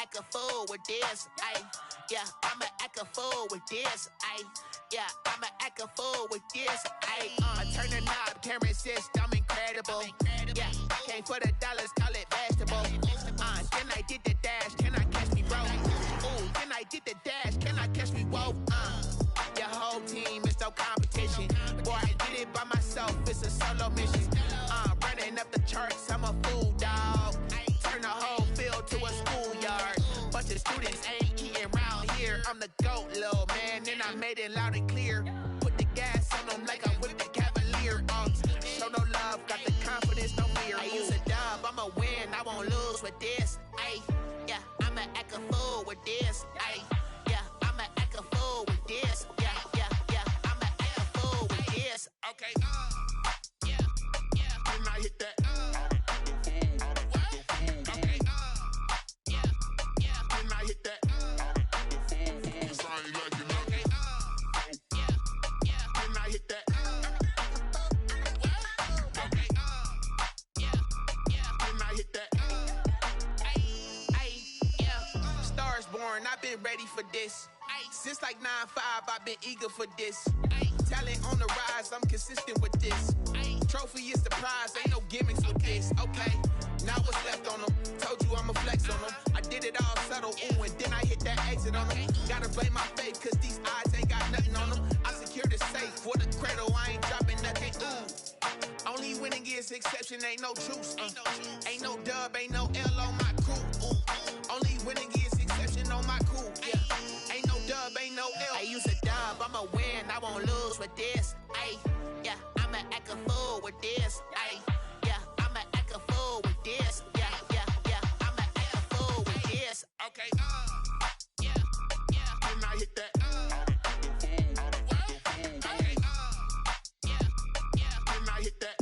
act a fool with this, ayy. Yeah, I'ma act a fool with this, ayy. Yeah, I'ma act a fool with this, ayy. I turn the knob, camera assist, I'm incredible. Yeah, came for the dollars, call it vegetable. Then I did the dash, can I catch me, bro? Ooh, then I did the dash, can I catch me, whoa? Your whole team is no competition. Boy, I did it by myself, it's a solo mission. Running up the charts, I'm a fool, dog. Turn the whole field to a schoolyard. Bunch of students ain't eating round here. I'm the GOAT, little man, and I made it loud and clear. Put the gas on them like I'm with the Cavalier. Show no love, got the confidence, no fear. I use a dub, I'ma win, I won't lose with this. Ay, yeah, I'ma act a fool with this. Ay, yeah, I'ma act a fool with this. Yeah, yeah, yeah, I'ma act a fool with this. Okay, yeah, yeah, when I hit that. Okay, yeah, yeah, when I hit that. I've been ready for this. Since like 9-5, I've been eager for this. Talent on the rise, I'm consistent with this. Trophy is the prize, ain't no gimmicks with this. Okay, now what's left on them? Told you I'ma flex on them. I did it all subtle, ooh, and then I hit that exit on them. Gotta blame my faith, cause these eyes ain't got nothing on them. I secured the safe for the cradle, I ain't dropping nothing, ooh. Only winning is exception, ain't no truce. Ain't no dub, ain't no L on my crew. Ooh. Only winning is exception on my crew. Yeah. Ain't no dub, ain't no L. I use a dub, I'ma win, I won't lose with this. Ay, yeah, I'ma act a fool with this. Ay, yeah, I'ma act a fool with this. Yeah, yeah, yeah, I'ma act a fool with this. Okay, yeah, yeah, when I hit that. Okay, yeah, yeah, when I hit that.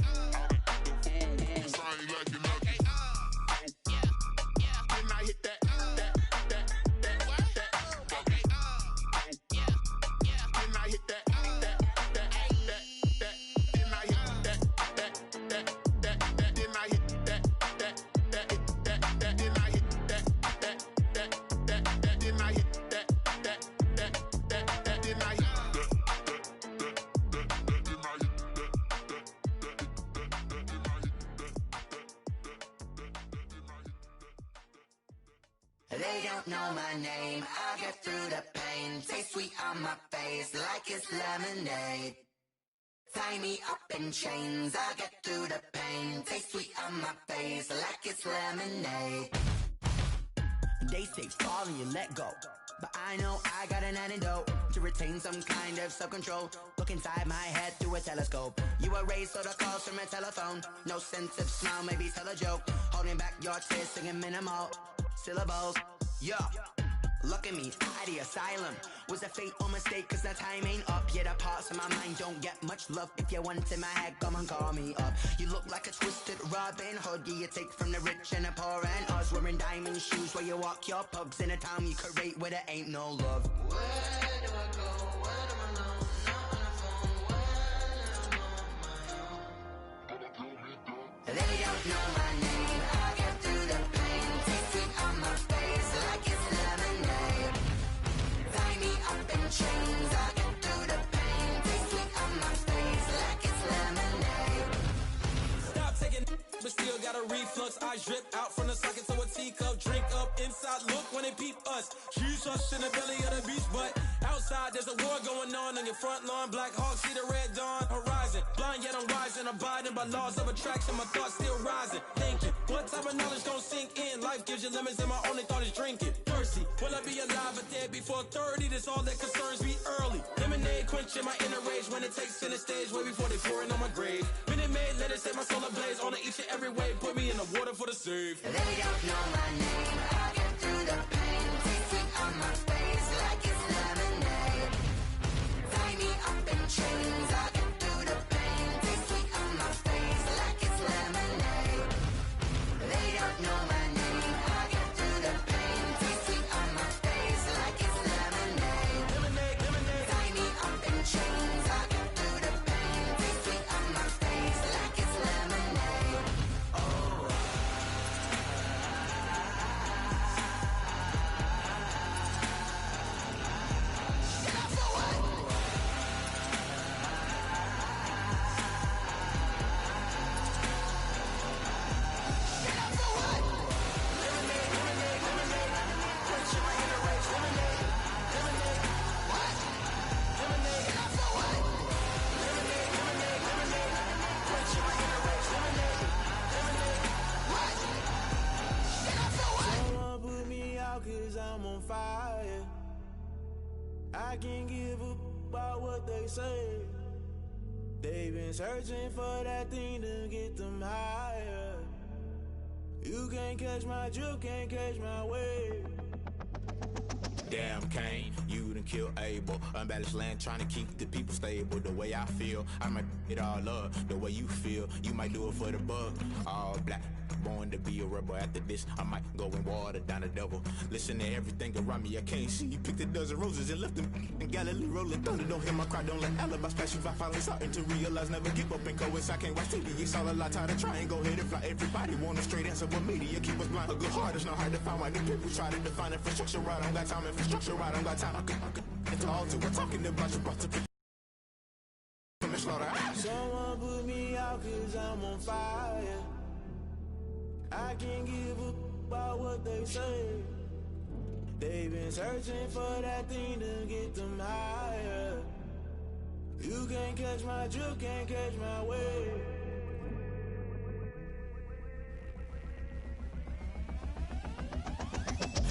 They don't know my name, I get through the pain. Taste sweet on my face like it's lemonade. Tie me up in chains, I get through the pain. Taste sweet on my face like it's lemonade. They say fall and you let go, but I know I got an antidote to retain some kind of self-control. Look inside my head through a telescope. You erase all the calls from a telephone. No sense of smile, maybe tell a joke. Holding back your tears, singing minimal syllables. Yeah, look at me, at the asylum. Was a fate or mistake, cause the time ain't up. Yeah, the parts of my mind don't get much love. If you want in my head, come and call me up. You look like a twisted Robin Hood. Yeah, you take from the rich and the poor and us. Wearing diamond shoes where you walk your pugs in a town you create where there ain't no love. Where do I go? When I'm alone? Not on the phone. When I'm on my own. They don't know my name. I get through the pain. Taste sweet on my face like it's lemonade. Tie me up in chains. I get through the pain. Taste sweet on my face like it's lemonade. Stop taking but still got a reflux. Eyes drip out from the socket to a teacup. Drink up inside, look when they peep us. She's us in the belly of the beast, but outside there's a war going on your front lawn. Black Hawk, see the red dawn horizon. Blind yet I'm rising, abiding by laws of attraction. My thoughts still rising, thinking what type of knowledge gon' sink in? Life gives you lemons and my only thought is drinking. Thirsty, will I be alive or dead before 30? That's all that concerns me early. Lemonade quenching my inner rage when it takes center stage way before they pouring on my grave. Minute Maid, let it set my soul ablaze on each and every way. Put me in the water for the save. They don't know my name. I get through the pain. Taste sweet on my face like it's lemonade. Tie me up in chains. I get through the pain. Taste sweet on my face like it's lemonade. They don't know my name. I get through the pain. Taste sweet on my face like it's lemonade. Lemonade, lemonade. Tie me up in chains. I get through the pain. Taste sweet on my face like it's lemonade. Oh. cause I'm on fire. I can't give up about what they say. They've been searching for that thing to get them higher. You can't catch my drift, can't catch my wave. Damn, Kane, you done killed Abel. Unbalanced land, trying to keep the people stable. The way I feel, I might it all up. The way you feel, you might do it for the bug. All black, born to be a rebel. After this, I might go and water down the devil. Listen to everything around me, I can't see. You picked a dozen roses and left them in Galilee rolling thunder. Don't hear my cry, don't let alibis pass you by. Finally starting to realize, never give up and coincide. Can't watch TV, it's all a lot. Time to try and go ahead and fly. Everybody want a straight answer, but media keep us blind. A good heart is not hard to find. Why do people try to define infrastructure right? I don't got time. Infrastructure right, I don't got time. It's all to we're talking about you brought to from the slaughter. Someone put me out cause I'm on fire. I can't give up about what they say. They've been searching for that thing to get them higher. You can't catch my drift, can't catch my wave.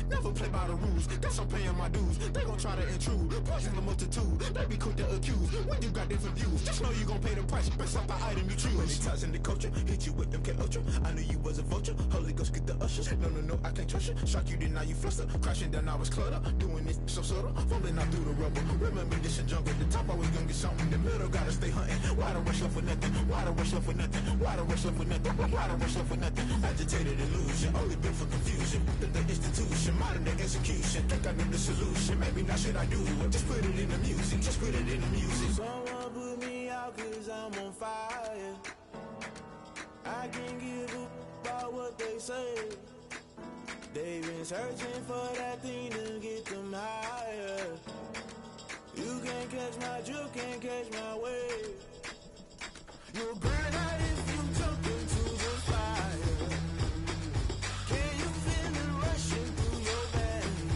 Never play by the rules, guess I'm paying my dues. They gon' try to intrude, poison the multitude. They be quick to accuse, when you got different views. Just know you gon' pay the price, based off the item you choose. Many times in the culture, hit you with them K-Ultra. I knew you was a vulture, Holy Ghost get the ushers. No, I can't trust you. Shock you, then now you fluster. Crashing down, I was cluttered. Doing this so subtle, fumbling out through the rubble. Remember this and jump at the top, always gonna get something. The middle gotta stay hunting. Why the rush left for nothing? Why the rush left for nothing? Why the rush left for nothing? Why the rush left for nothing? Agitated illusion, only built for confusion. The institution, modern day execution. Think I know the solution. Maybe not should I do it? Just put it in the music. Just put it in the music. Someone put me out cause I'm on fire. I can't give up about what they say. They've been searching for that thing to get them higher. You can't catch my drift, can't catch my wave. You'll burn out if you jump into the fire. Can you feel it rushing through your veins?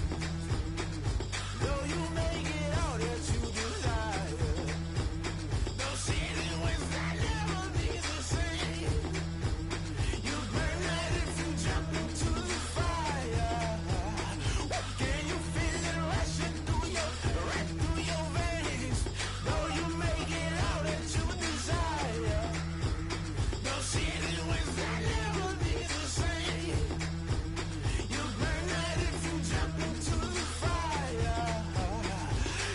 Though you make it all that you desire. No city was that never be the same. You burn out if you jump into the fire. Can you feel it rushing through your veins? Though you make it all that you desire. No city was that never be the same. You burn out if you jump into the fire.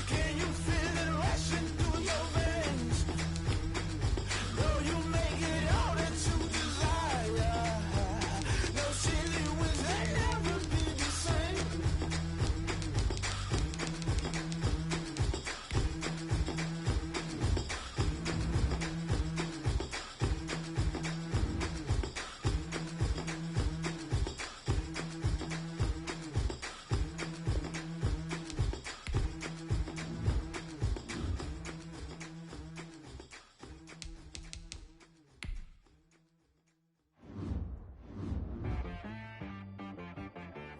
Can you feel it rushing through your veins? Though you make it all that you desire. No city was that never be the same.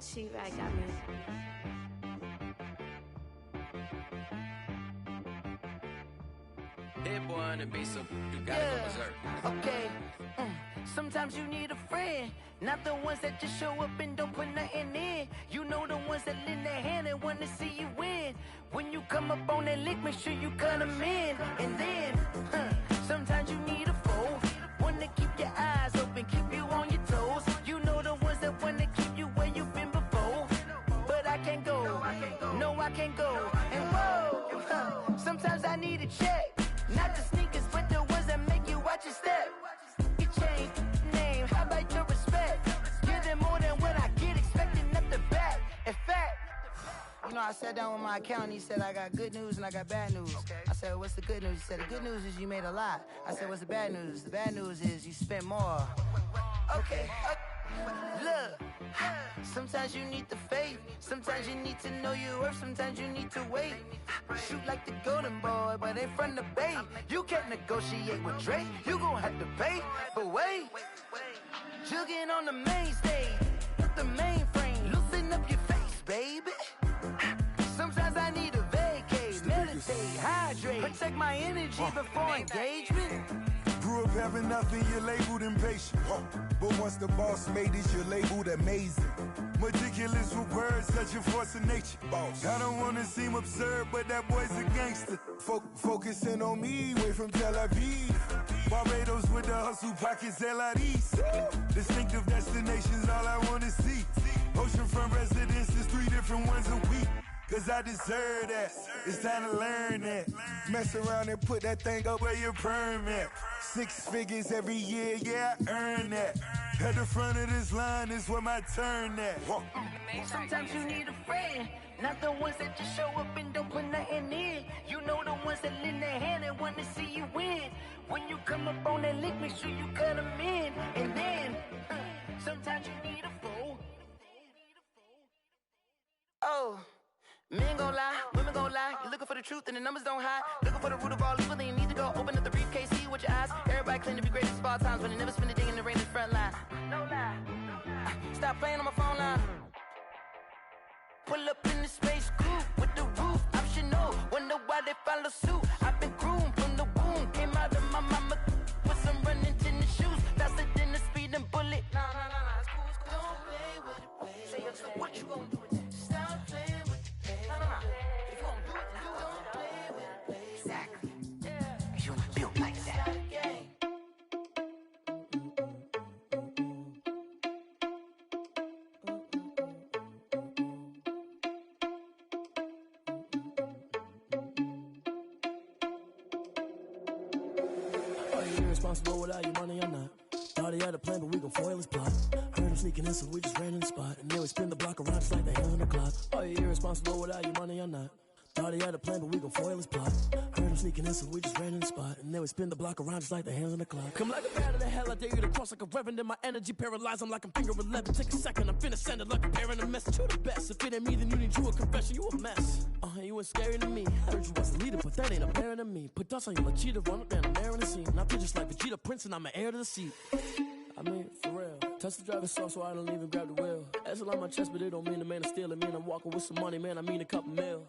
She-Rag got me. That boy on the beat, so you gotta go berserk. Okay. Sometimes you need a friend, not the ones that just show up and don't put nothing in. You know the ones that lend their hand and want to see you win. When you come up on that lick, make sure you cut them in. And then, sometimes you need a foe, one to keep your eyes open, keep you on your toes. You know the ones that want to keep you where you've been before. But I can't go, no I can't go. And whoa, sometimes I need a check. Not the sneakers, but the ones that make you watch your step. You change name, how about your respect? Give them more than what I get, expecting nothing back. In fact, you know, I sat down with my accountant, he said I got good news and I got bad news. I said, what's the good news? He said, the good news is you made a lot. I said, what's the bad news? The bad news is you spent more. Okay. Look, sometimes you need the faith, sometimes you need to know your worth, sometimes you need to wait. Shoot like the golden boy, but in front of the bay. You can't negotiate with Drake, you gon' have to pay. But wait, jugging on the main stage, the mainframe, loosen up your face, baby. Sometimes I need a vacate, meditate, hydrate, protect my energy before engagement. Grew up having nothing, you're labeled impatient. But once the boss made it, you're labeled amazing. Meticulous with words, is such a force of nature. I don't wanna seem absurd, but that boy's a gangster. Focusing on me, way from Tel Aviv. Barbados with the hustle pockets, LIDs. Distinctive destinations, all I wanna see. Oceanfront residences, 3 different ones a week. Cause I deserve that, it's time to learn that. Mess around and put that thing up where your perm at. 6 figures every year, yeah, I earn that. At the front of this line is where my turn at. Sometimes you need a friend, not the ones that just show up and don't put nothing in. You know the ones that lend their hand and want to see you win. When you come up on that lick, make sure you cut them in. And then, sometimes you need a fool. Oh. Men gon' lie, women gon' lie. You're looking for the truth and the numbers don't hide. Looking for the root of all evil, then you need to go open up the briefcase, see with your eyes. Everybody claim to be great at small times, but they never spend a day in the rain in the front line. No lie. Stop playing on my phone line. Pull up in the space coupe with the roof optional. Wonder why they follow suit. I've been groomed from the womb. Came out of my mama with some running tennis shoes. Faster than the speeding bullet. No, it's cool, it's cool. Don't play with it, play. Say so what you gon' do with that? Stop playing with it. If you don't do it, then you don't play with it. Exactly. Yeah. You built like that. Are you irresponsible without your money or not? Thought he had a plan, but we gon' foil his plot. Heard him sneaking in, so we just ran in the spot. And then we spin the block around just like the hands on the clock. Are you irresponsible without your money or not? Thought he had a plan, but we gon' foil his plot. Heard him sneaking in, so we just ran in the spot. And then we spin the block around just like the hands on the clock. Come like a bat of the hell, I dare you to cross like a reverend. In my energy paralyzed, I'm like I'm finger 11. Take a second, I'm finna send it like a parent a message. You the best, if it ain't me, then you need you a confession. You a mess. You ain't scary to me. Heard you was a leader, but that ain't apparent to me. Put dust on you like Cheetah, run up down the air in the scene. I feel just like Vegeta Prince, and I'm an heir to the seat. I mean, for real. Touch the driver's soft, so I don't even grab the wheel. That's a lot on my chest, but it don't mean the man is stealing. Mean I'm walking with some money, man. I mean a couple mil.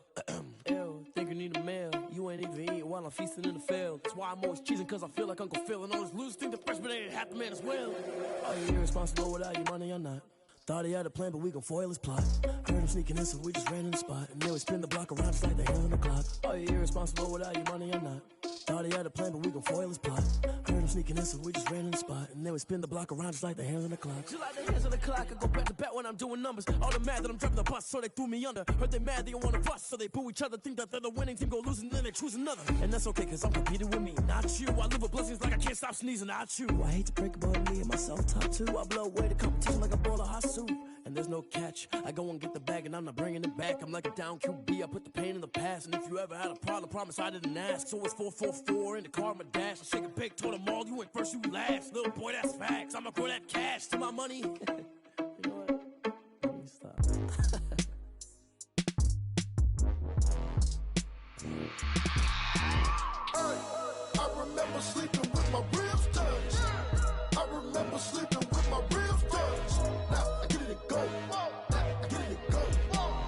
Ew, think you need a meal. You ain't even eating while I'm feasting in the field. That's why I'm always cheesing, cause I feel like Uncle Phil. And all those losers think the freshman ain't half the man as well. Are you irresponsible without your money or not? Thought he had a plan, but we gon' foil his plot. Heard him sneaking in, so we just ran in the spot. And then we spin the block around just like the hands on the clock. Are you irresponsible without your money or not? Thought he had a plan, but we gon' foil his plot. Heard him sneaking in, so we just ran in the spot. And then we spin the block around just like the hands on the clock. Just like the hands on the clock, I go back to back when I'm doing numbers. All the mad that I'm driving the bus, so they threw me under. Heard they mad, they don't wanna bust, so they boo each other. Think that they're the winning team, go losing, then they choose another. And that's okay, cause I'm competing with me, not you. I live with blessings like I can't stop sneezing, not you. I hate to break about me and my self-talk too. I blow away the competition like a bowl of hot soup. And there's no catch. I go and get the bag and I'm not bringing it back. I'm like a down QB, I put the pain in the past. And if you ever had a problem, promise I didn't ask. So it's 444 in the car, my dash. I shake a big, told them all, you went first, you last. Little boy, that's facts. I'ma grow that cash to my money. You know what? Let me stop. I remember sleeping with my ribs touched. I remember sleeping with my ribs touched. Now I get it to go. Now I get it to go.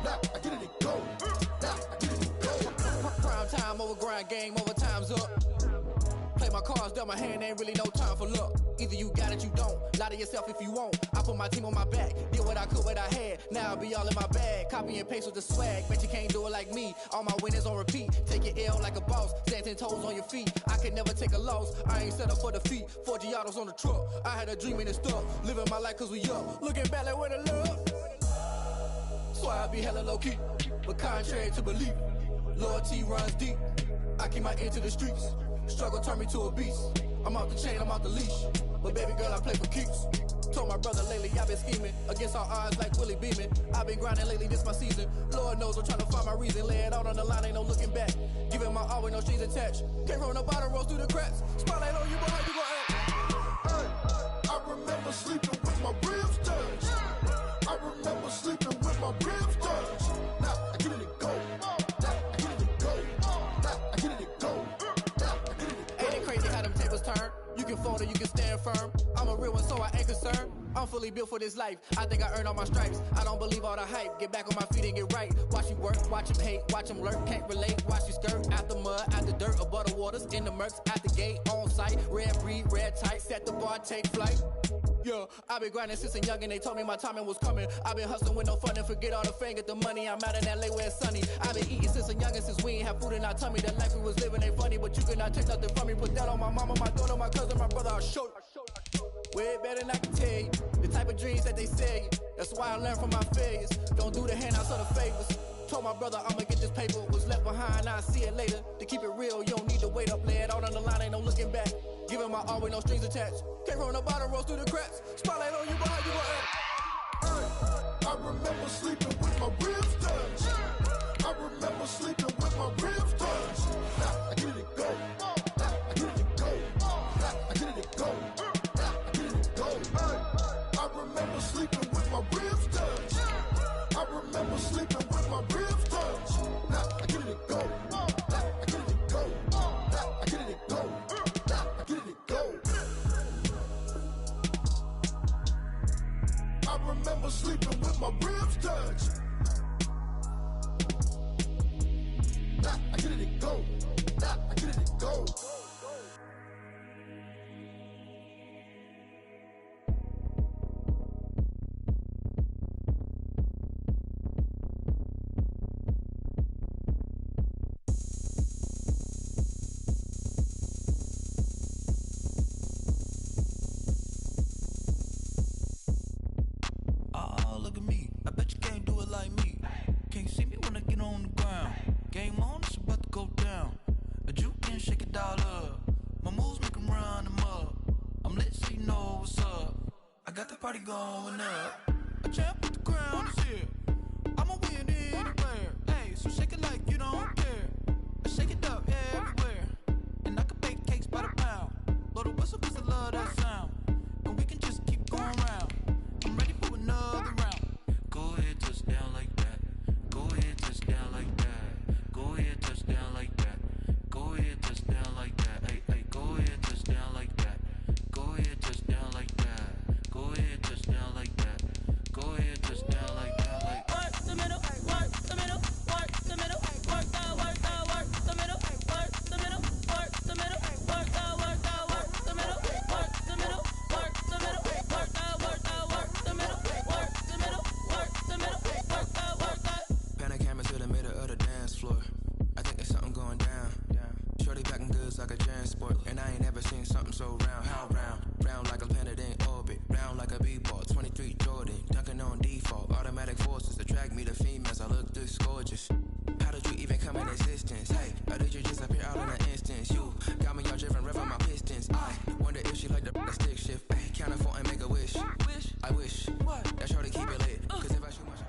Now I get it to go. Now I get it to go. Prime time over grind game, over time's up. Play my cards, dealt my hand, ain't really no time for luck. Either you got it, you don't. Lie to yourself if you won't. I put my team on my back, did what I could, what I had. Now I'll be all in my bag. Copy and paste with the swag. Bet you can't do it like me. All my winners on repeat. Take your L like a boss. Stand 10 toes on your feet. I can never take a loss. I ain't set up for defeat. 4 Giottos on the truck. I had a dream and it's stuck. Living my life cause we up. Looking back like where the love. So I be hella low key. But contrary to belief, loyalty runs deep. I keep my ear to the streets. Struggle turned me to a beast. I'm off the chain, I'm off the leash. But baby girl, I play for keeps. Told my brother lately, I've been scheming. Against all odds like Willie Beeman. I've been grinding lately, this my season. Lord knows I'm trying to find my reason. Lay it out on the line, ain't no looking back. Giving my all with no strings attached. Came from the bottom, rose through the cracks. Spotlight on you, but how you gon' act? Hey, I remember sleeping with my ribs touched. I remember sleeping with my ribs touched. Now I get it to go. Now I get it to go. Now I get it to go. Ain't it crazy how them tables turn? You can fold or you can stand firm. I'm a real one, so I ain't concerned. I'm fully built for this life. I think I earned all my stripes. I don't believe all the hype. Get back on my feet and get right. Watch you work, watch him hate, watch him lurk. Can't relate, watch you skirt. Out the mud, out the dirt, above the waters, in the murks, out the gate, on site. Red breed, red tight, set the bar, take flight. Yeah, I been grinding since a youngin', they told me my timing was coming. I been hustling with no fun and forget all the fame, get the money. I'm out in LA where it's sunny. I been eating since a youngin', since we ain't have food in our tummy. The life we was living ain't funny, but you cannot take nothing from me. Put that on my mama, my daughter, my cousin, my brother, I'll show you. Way better than I can tell you. The type of dreams that they sell you. That's why I learned from my failures. Don't do the handouts or the favors. Told my brother I'ma get this paper. Was left behind, I'll see it later. To keep it real, you don't need to wait up. Lay it out on the line, ain't no looking back. Giving my all with no strings attached. Came from the bottom, rose through the cracks. Spotlight on you, but how you gon' act? I remember sleeping with my ribs touched. I remember sleeping with my ribs touched. Now I get it go. Now I get it go. Now I get it go. Now I get it go. I remember sleeping with my ribs touched. I remember sleeping with my ribs touched. Now I get it go. Now I get it go. Now I get it go. Now I get it go. I remember sleeping with my ribs touched. Now I get it go. Now I get it go. Oh, look at me. I bet you can't do it like me. Can't see me when I get on the ground. Game on, it's about to go down. A juke and shake it all up. My moves make 'em run them up. I'm lit so you know what's up. I got the party going up. A champ with the crown is here. I'ma win anywhere. Hey, so shake it like you don't care. I shake it up everywhere. And I can bake cakes by the pound. Blow the whistle 'cause I love that sound. And we can just keep going round. I'm ready for another round. Go ahead, touch down like that. Go ahead, touch down like that. Go ahead, touch down like that. Go ahead, touch down like that. Hey, hey, go ahead, touch down like that. Go ahead, touch down like that. Go ahead, touch down like that. Go ahead, touch down like that. Like work the middle, work the middle, work the middle, work the middle, work the middle, work the middle, work the middle, work the middle, work the middle, work the middle, work the middle, work the middle, work the. Pan a camera to the middle of the dance floor. I think there's something going down. Shorty packing goods like a transport, and I ain't never seen something so round. How round? Round like a planet in orbit, round like a b-ball. 23 Jordan, dunking on default. Automatic forces attract me to females. I look this gorgeous. How did you even come in existence? Hey, or did you just appear out in an instance? You got me all driven, revving my pistons. I wonder if she like the stick shift. Hey, count to 4 and make a wish. I wish that shorty keep it lit. 'Cause if I shoot my shot.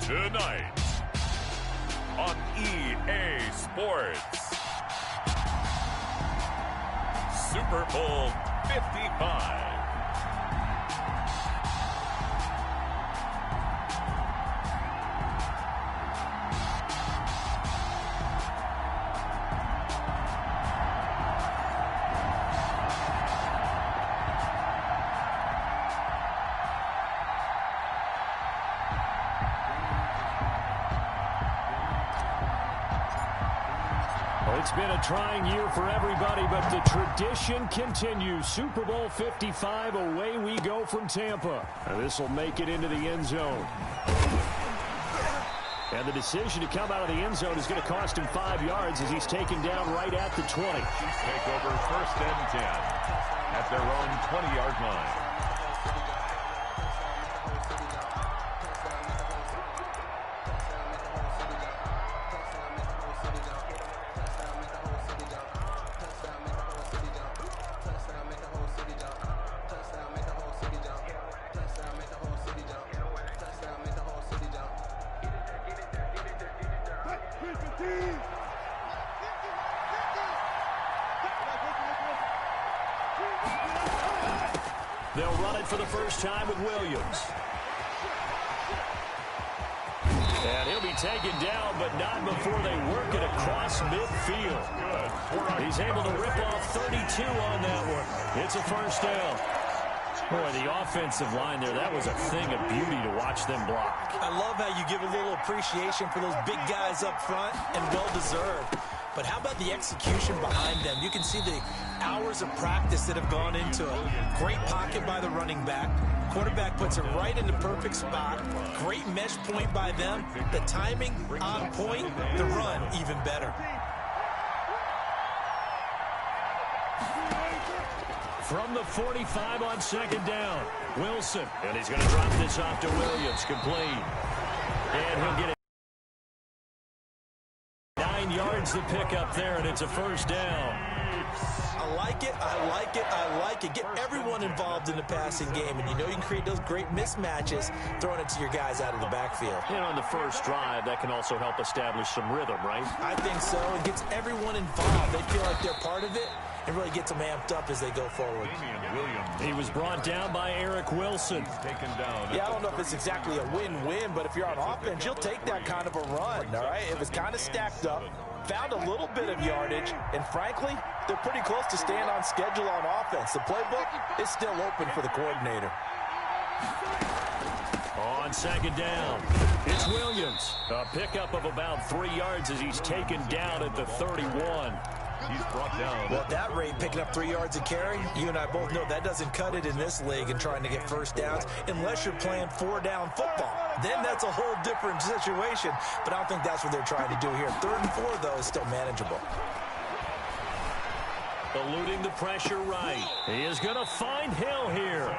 Tonight on EA Sports, Super Bowl 55. It's been a trying year for everybody, but the tradition continues. Super Bowl 55, away we go from Tampa. This will make it into the end zone. And the decision to come out of the end zone is going to cost him 5 yards as he's taken down right at the 20. Chiefs take over 1st and 10 at their own 20-yard line. They'll run it for the first time with Williams. And he'll be taken down, but not before they work it across midfield. He's able to rip off 32 on that one. It's a first down. Boy, the offensive line there, that was a thing of beauty to watch them block. I love how you give a little appreciation for those big guys up front, and well-deserved. But how about the execution behind them? You can see the hours of practice that have gone into it. Great pocket by the running back. Quarterback puts it right in the perfect spot. Great mesh point by them. The timing on point. The run even better. From the 45 on second down, Wilson. And he's going to drop this off to Williams. Complete. And he'll get it. 9 yards to pick up there, and it's a first down. I like it, I like it, I like it. Get everyone involved in the passing game, and you know you can create those great mismatches throwing it to your guys out of the backfield. And on the first drive, that can also help establish some rhythm, right? I think so. It gets everyone involved. They feel like they're part of it and really gets them amped up as they go forward. He was brought down by Eric Wilson. Taken down. Yeah, I don't know if it's exactly a win-win, but if you're on offense, you'll take that kind of a run, all right? It was kind of stacked up, found a little bit of yardage, and frankly, they're pretty close to staying on schedule on offense. The playbook is still open for the coordinator. On second down, it's Williams. A pickup of about 3 yards as he's taken down at the 31. He's brought down. Well, at that rate, picking up 3 yards a carry, you and I both know that doesn't cut it in this league and trying to get first downs unless you're playing 4-down football. Then that's a whole different situation, but I don't think that's what they're trying to do here. 3rd and 4, though, is still manageable. Eluding the pressure right. He is going to find Hill here.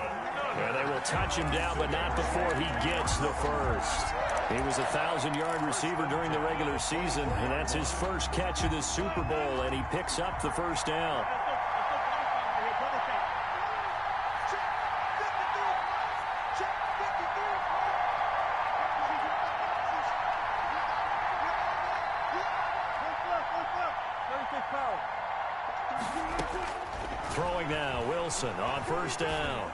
And they will touch him down, but not before he gets the first. He was a 1,000-yard receiver during the regular season, and that's his first catch of this Super Bowl, and he picks up the first down. Throwing now, Wilson on first down.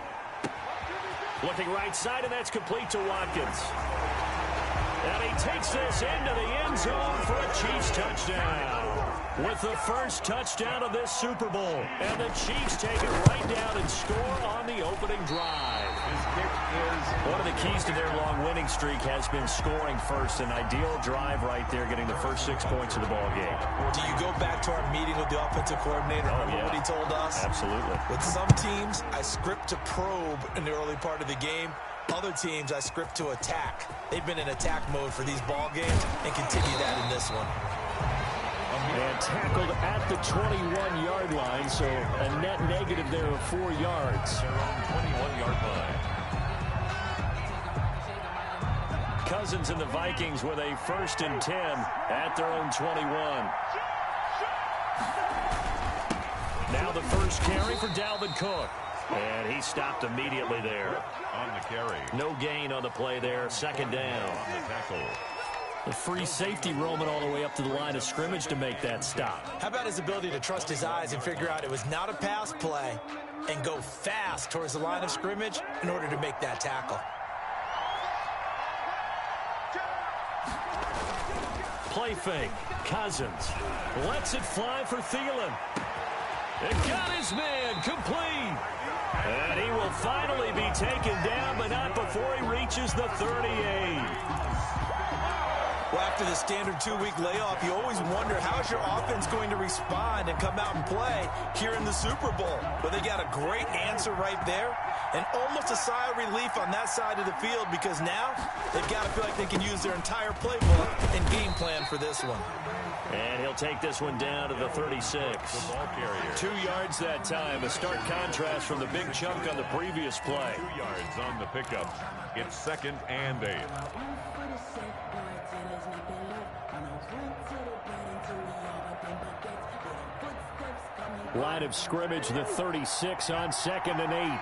Looking right side, and that's complete to Watkins. And he takes this into the end zone for a Chiefs touchdown. With the first touchdown of this Super Bowl. And the Chiefs take it right down and score on the opening drive. One of the keys to their long winning streak has been scoring first. An ideal drive right there, getting the first 6 points of the ball game. Do you go back to our meeting with the offensive coordinator? Remember what he told us? Absolutely. With some teams, I script to probe in the early part of the game. Other teams, I script to attack. They've been in attack mode for these ball games and continue that in this one. And tackled at the 21-yard line, so a net negative there of 4 yards. Their own 21-yard line. Cousins and the Vikings with a 1st and 10 at their own 21. Now the first carry for Dalvin Cook. And he stopped immediately there. On the carry. No gain on the play there. Second down. On the tackle. The free safety roaming all the way up to the line of scrimmage to make that stop. How about his ability to trust his eyes and figure out it was not a pass play and go fast towards the line of scrimmage in order to make that tackle. Play fake. Cousins lets it fly for Thielen. It got his man complete. And he will finally be taken down, but not before he reaches the 38. Well, after the standard 2-week layoff, you always wonder how's your offense going to respond and come out and play here in the Super Bowl. But they got a great answer right there and almost a sigh of relief on that side of the field because now they've got to feel like they can use their entire playbook and game plan for this one. And he'll take this one down to the 36. The ball carrier. 2 yards that time. A stark contrast from the big chunk on the previous play. 2 yards on the pickup. It's 2nd and 8. Line of scrimmage, the 36 on 2nd and 8.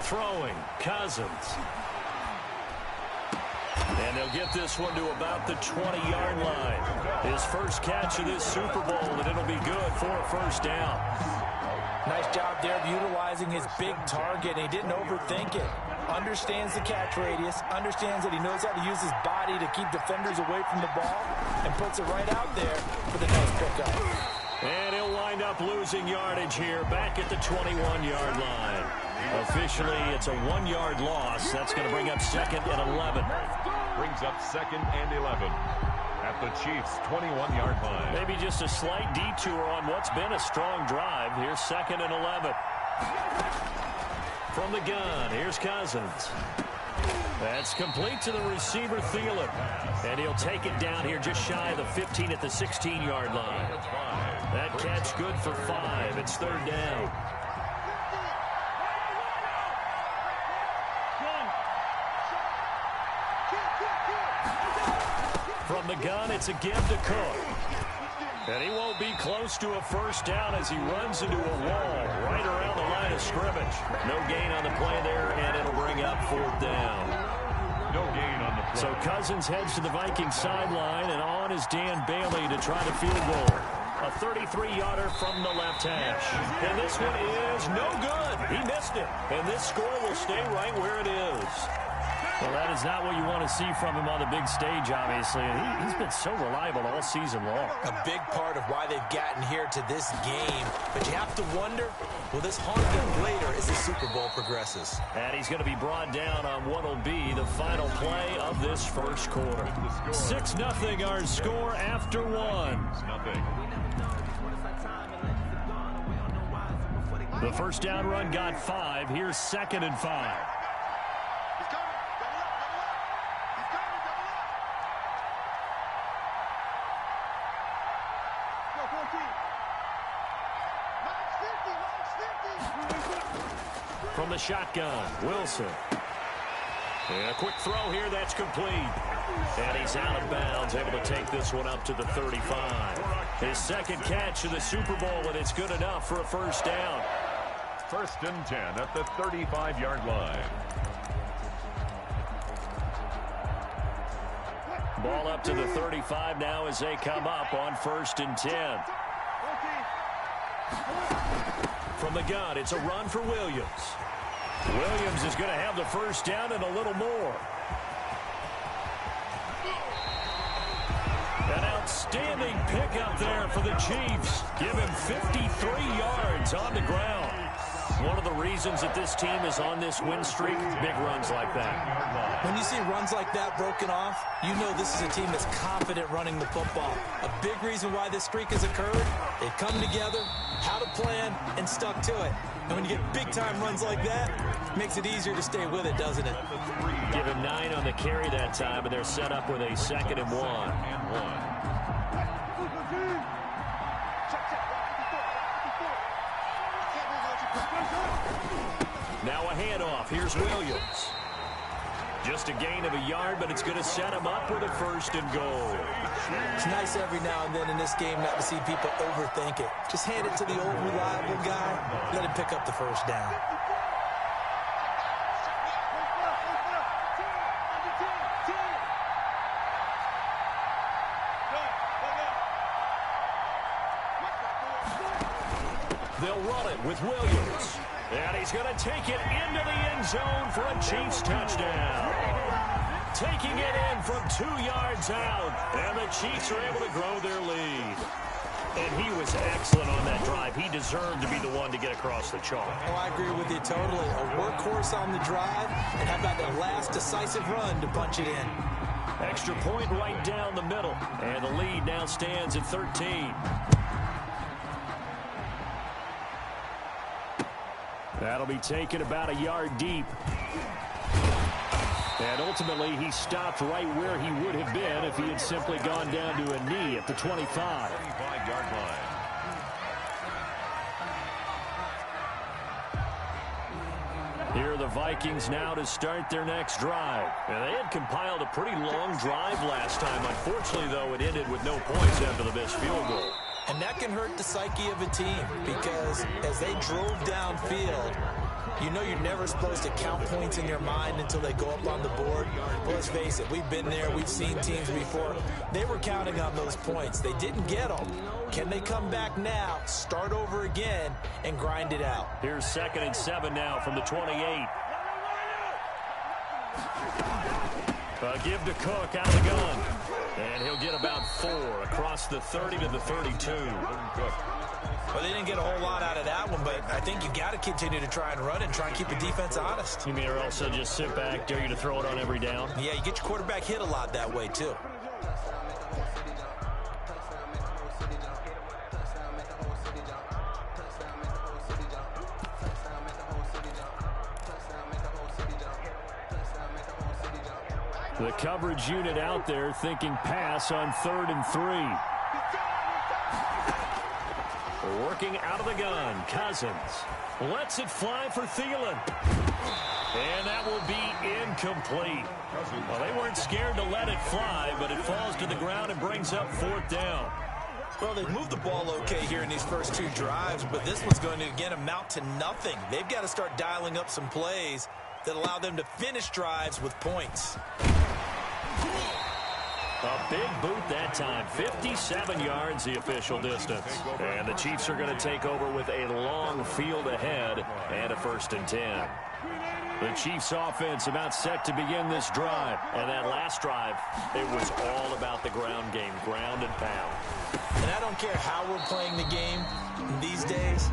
Throwing, Cousins. And they'll get this one to about the 20-yard line. His first catch of this Super Bowl, and it'll be good for a first down. Nice job there of utilizing his big target. He didn't overthink it. Understands the catch radius, understands that he knows how to use his body to keep defenders away from the ball, and puts it right out there for the nice pickup. And he'll wind up losing yardage here back at the 21-yard line. Officially, it's a 1-yard loss. That's going to bring up 2nd and 11. Brings up 2nd and 11 at the Chiefs' 21-yard line. Maybe just a slight detour on what's been a strong drive. Here's 2nd and 11. From the gun, here's Cousins. That's complete to the receiver, Thielen. And he'll take it down here just shy of the 15 at the 16-yard line. That catch good for 5. It's 3rd down. From the gun, it's a give to Cook. And he won't be close to a first down as he runs into a wall right around the line of scrimmage. No gain on the play there, and it'll bring up 4th down. No gain on the play. So Cousins heads to the Vikings sideline, and on is Dan Bailey to try to field goal. A 33-yarder from the left hash. And this one is no good. He missed it. And this score will stay right where it is. Well, that is not what you want to see from him on the big stage, obviously. And he's been so reliable all season long. A big part of why they've gotten here to this game. But you have to wonder, will this haunt them later as the Super Bowl progresses? And he's going to be brought down on what will be the final play of this first quarter. 6-0 our score after 1. The first down run got 5. Here's 2nd and 5. From the shotgun, Wilson. And a quick throw here, that's complete. And he's out of bounds, able to take this one up to the 35. His 2nd catch of the Super Bowl, and it's good enough for a first down. 1st and 10 at the 35-yard line. Ball up to the 35 now as they come up on 1st and 10. From the gun, it's a run for Williams. Williams is going to have the first down and a little more. An outstanding pickup there for the Chiefs. Give him 53 yards on the ground. One of the reasons that this team is on this win streak, big runs like that. When you see runs like that broken off, you know this is a team that's confident running the football. A big reason why this streak has occurred, they've come together, had a plan, and stuck to it. And when you get big-time runs like that, it makes it easier to stay with it, doesn't it? Give him 9 on the carry that time, and they're set up with a 2nd and 1. Now a handoff. Here's Williams. Just a gain of a yard, but it's going to set him up with a 1st and goal. It's nice every now and then in this game not to see people overthink it. Just hand it to the old reliable guy. Let him pick up the first down. They'll run it with Williams. And he's going to take it into the end zone for a Chiefs touchdown. Taking it in from 2 yards out. And the Chiefs are able to grow their lead. And he was excellent on that drive. He deserved to be the one to get across the chalk. Oh, I agree with you totally. A workhorse on the drive. And how about the last decisive run to punch it in? Extra point right down the middle. And the lead now stands at 13. That'll be taken about a yard deep. And ultimately, he stopped right where he would have been if he had simply gone down to a knee at the 25. 25-yard line. Here are the Vikings now to start their next drive. And they had compiled a pretty long drive last time. Unfortunately, though, it ended with no points after the missed field goal. And that can hurt the psyche of a team because as they drove downfield, You know you're never supposed to count points in your mind until they go up on the board. But let's face it, we've been there. We've seen teams before. They were counting on those points. They didn't get them. Can they come back now, start over again, and grind it out? Here's 2nd and 7 now from the 28. A give to Cook out of the gun. And he'll get about 4 across the 30 to the 32. Well, they didn't get a whole lot out of that one, but I think you got to continue to try and run and try and keep the defense honest. You mean or also just sit back, dare you to throw it on every down? Yeah, you get your quarterback hit a lot that way, too. The coverage unit out there thinking pass on 3rd and 3. Working out of the gun, Cousins lets it fly for Thielen. And that will be incomplete. Well, they weren't scared to let it fly, but it falls to the ground and brings up 4th down. Well, they've moved the ball okay here in these first 2 drives, but this one's going to, again, amount to nothing. They've got to start dialing up some plays that allow them to finish drives with points. A big boot that time. 57 yards the official distance. And the Chiefs are going to take over with a long field ahead and a 1st and 10. The Chiefs offense about set to begin this drive. And that last drive, it was all about the ground game, ground and pound. And I don't care how we're playing the game these days,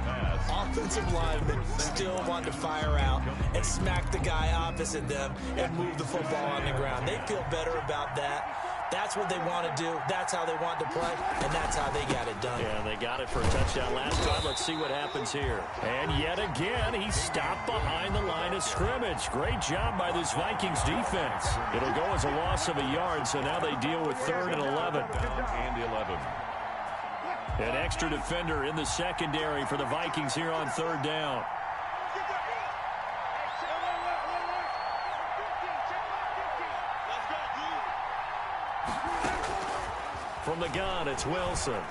offensive linemen still want to fire out and smack the guy opposite them and move the football on the ground. They feel better about that. That's what they want to do. That's how they want to play, and that's how they got it done. Yeah, they got it for a touchdown last time. Let's see what happens here. And yet again, he stopped behind the line of scrimmage. Great job by this Vikings defense. It'll go as a loss of a yard, so now they deal with 3rd and 11. And 11. An extra defender in the secondary for the Vikings here on 3rd down. From the gun, it's Wilson.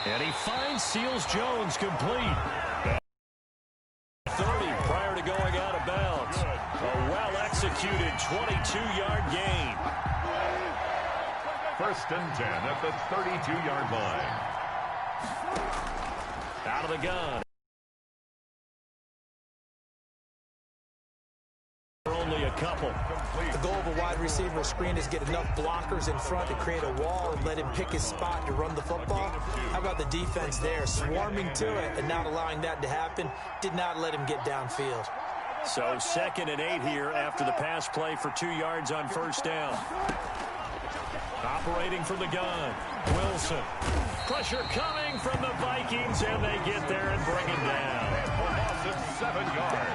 And he finds Seals-Jones complete. 30 prior to going out of bounds. A well-executed 22-yard gain. 1st and 10 at the 32-yard line. Out of the gun. Only a couple. The goal of a wide receiver screen is get enough blockers in front to create a wall and let him pick his spot to run the football. How about the defense there, swarming to it and not allowing that to happen? Did not let him get downfield. So 2nd and 8 here after the pass play for 2 yards on 1st down. Operating from the gun, Wilson. Pressure coming from the Vikings, and they get there and bring him down. A loss of 7 yards.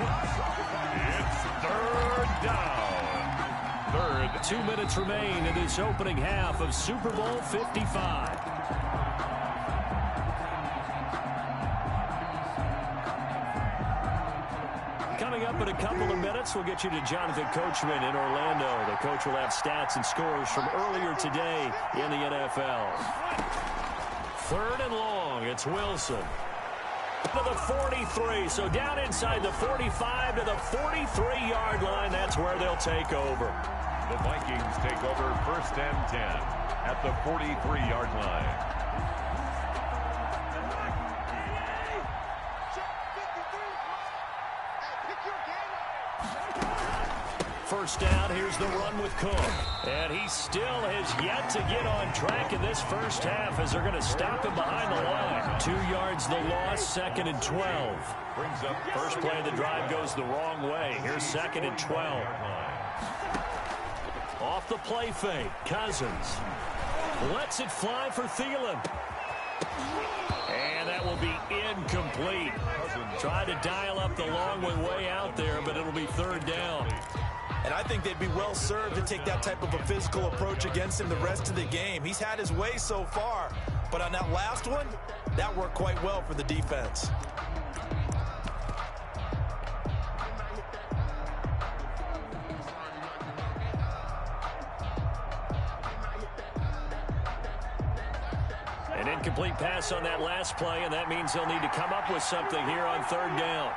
It's 3rd down. 2 minutes remain in this opening half of Super Bowl 55. Coming up in a couple of minutes, we'll get you to Jonathan Coachman in Orlando. The coach will have stats and scores from earlier today in the NFL. 3rd and long, it's Wilson. To the 43, so down inside the 45 to the 43-yard line. That's where they'll take over. The Vikings take over 1st and 10 at the 43-yard line. First down, here's the run with Cook. And he still has yet to get on track in this first half as they're going to stop him behind the line. 2 yards the loss, 2nd and 12. Brings up first play of the drive goes the wrong way. Here's 2nd and 12. Off the play fake, Cousins lets it fly for Thielen. And that will be incomplete. Tried to dial up the long way out there, but it'll be 3rd down. And I think they'd be well served to take that type of a physical approach against him the rest of the game. He's had his way so far, but on that last one, that worked quite well for the defense. An incomplete pass on that last play, and that means they'll need to come up with something here on third down.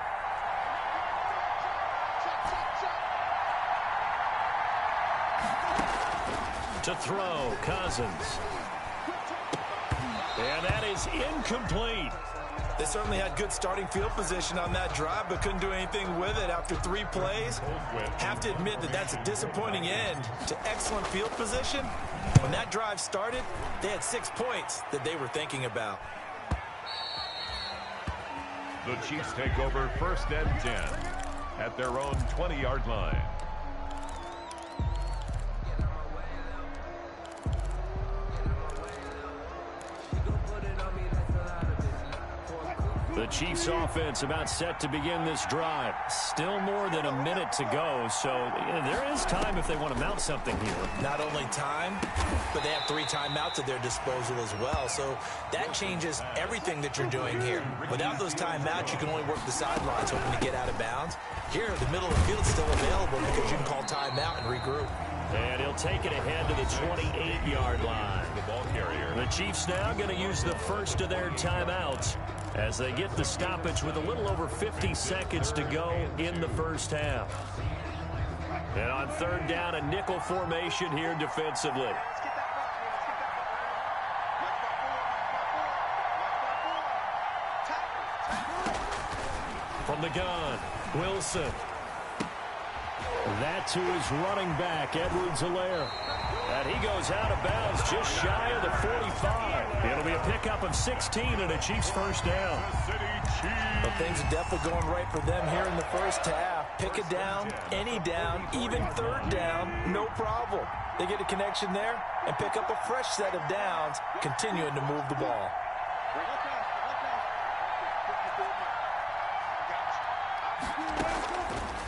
To throw, Cousins. And that is incomplete. They certainly had good starting field position on that drive, but couldn't do anything with it after 3 plays. Have to admit that that's a disappointing end to excellent field position. When that drive started, they had 6 points that they were thinking about. The Chiefs take over 1st and 10 at their own 20-yard line. The Chiefs offense about set to begin this drive. Still more than a minute to go, so there is time if they want to mount something here. Not only time, but they have 3 timeouts at their disposal as well, so that changes everything that you're doing here. Without those timeouts, you can only work the sidelines hoping to get out of bounds. Here, the middle of the field is still available because you can call timeout and regroup. And he'll take it ahead to the 28-yard line. The ball carrier. The Chiefs now going to use the first of their timeouts as they get the stoppage with a little over 50 seconds to go in the first half. And on third down, a nickel formation here defensively. From the gun, Wilson. That to his running back, Edwards-Helaire. And he goes out of bounds just shy of the 45. It'll be a pickup of 16 and a Chiefs first down. Well, things are definitely going right for them here in the first half. Pick a down, any down, even third down, no problem. They get a connection there and pick up a fresh set of downs, continuing to move the ball.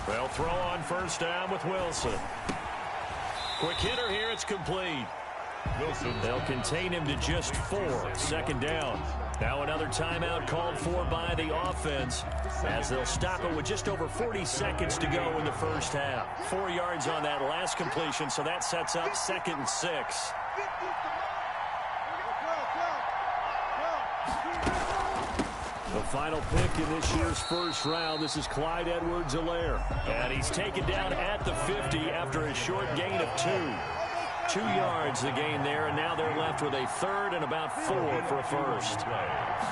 They'll throw on first down with Wilson. Quick hitter here, it's complete. Wilson. They'll contain him to just 4. Second down. Now another timeout called for by the offense as they'll stop it with just over 40 seconds to go in the first half. 4 yards on that last completion, so that sets up 2nd and 6. The final pick in this year's first round, this is Clyde Edwards-Helaire. And he's taken down at the 50 after a short gain of 2. 2 yards the gain there, and now they're left with a third and about 4 for a first.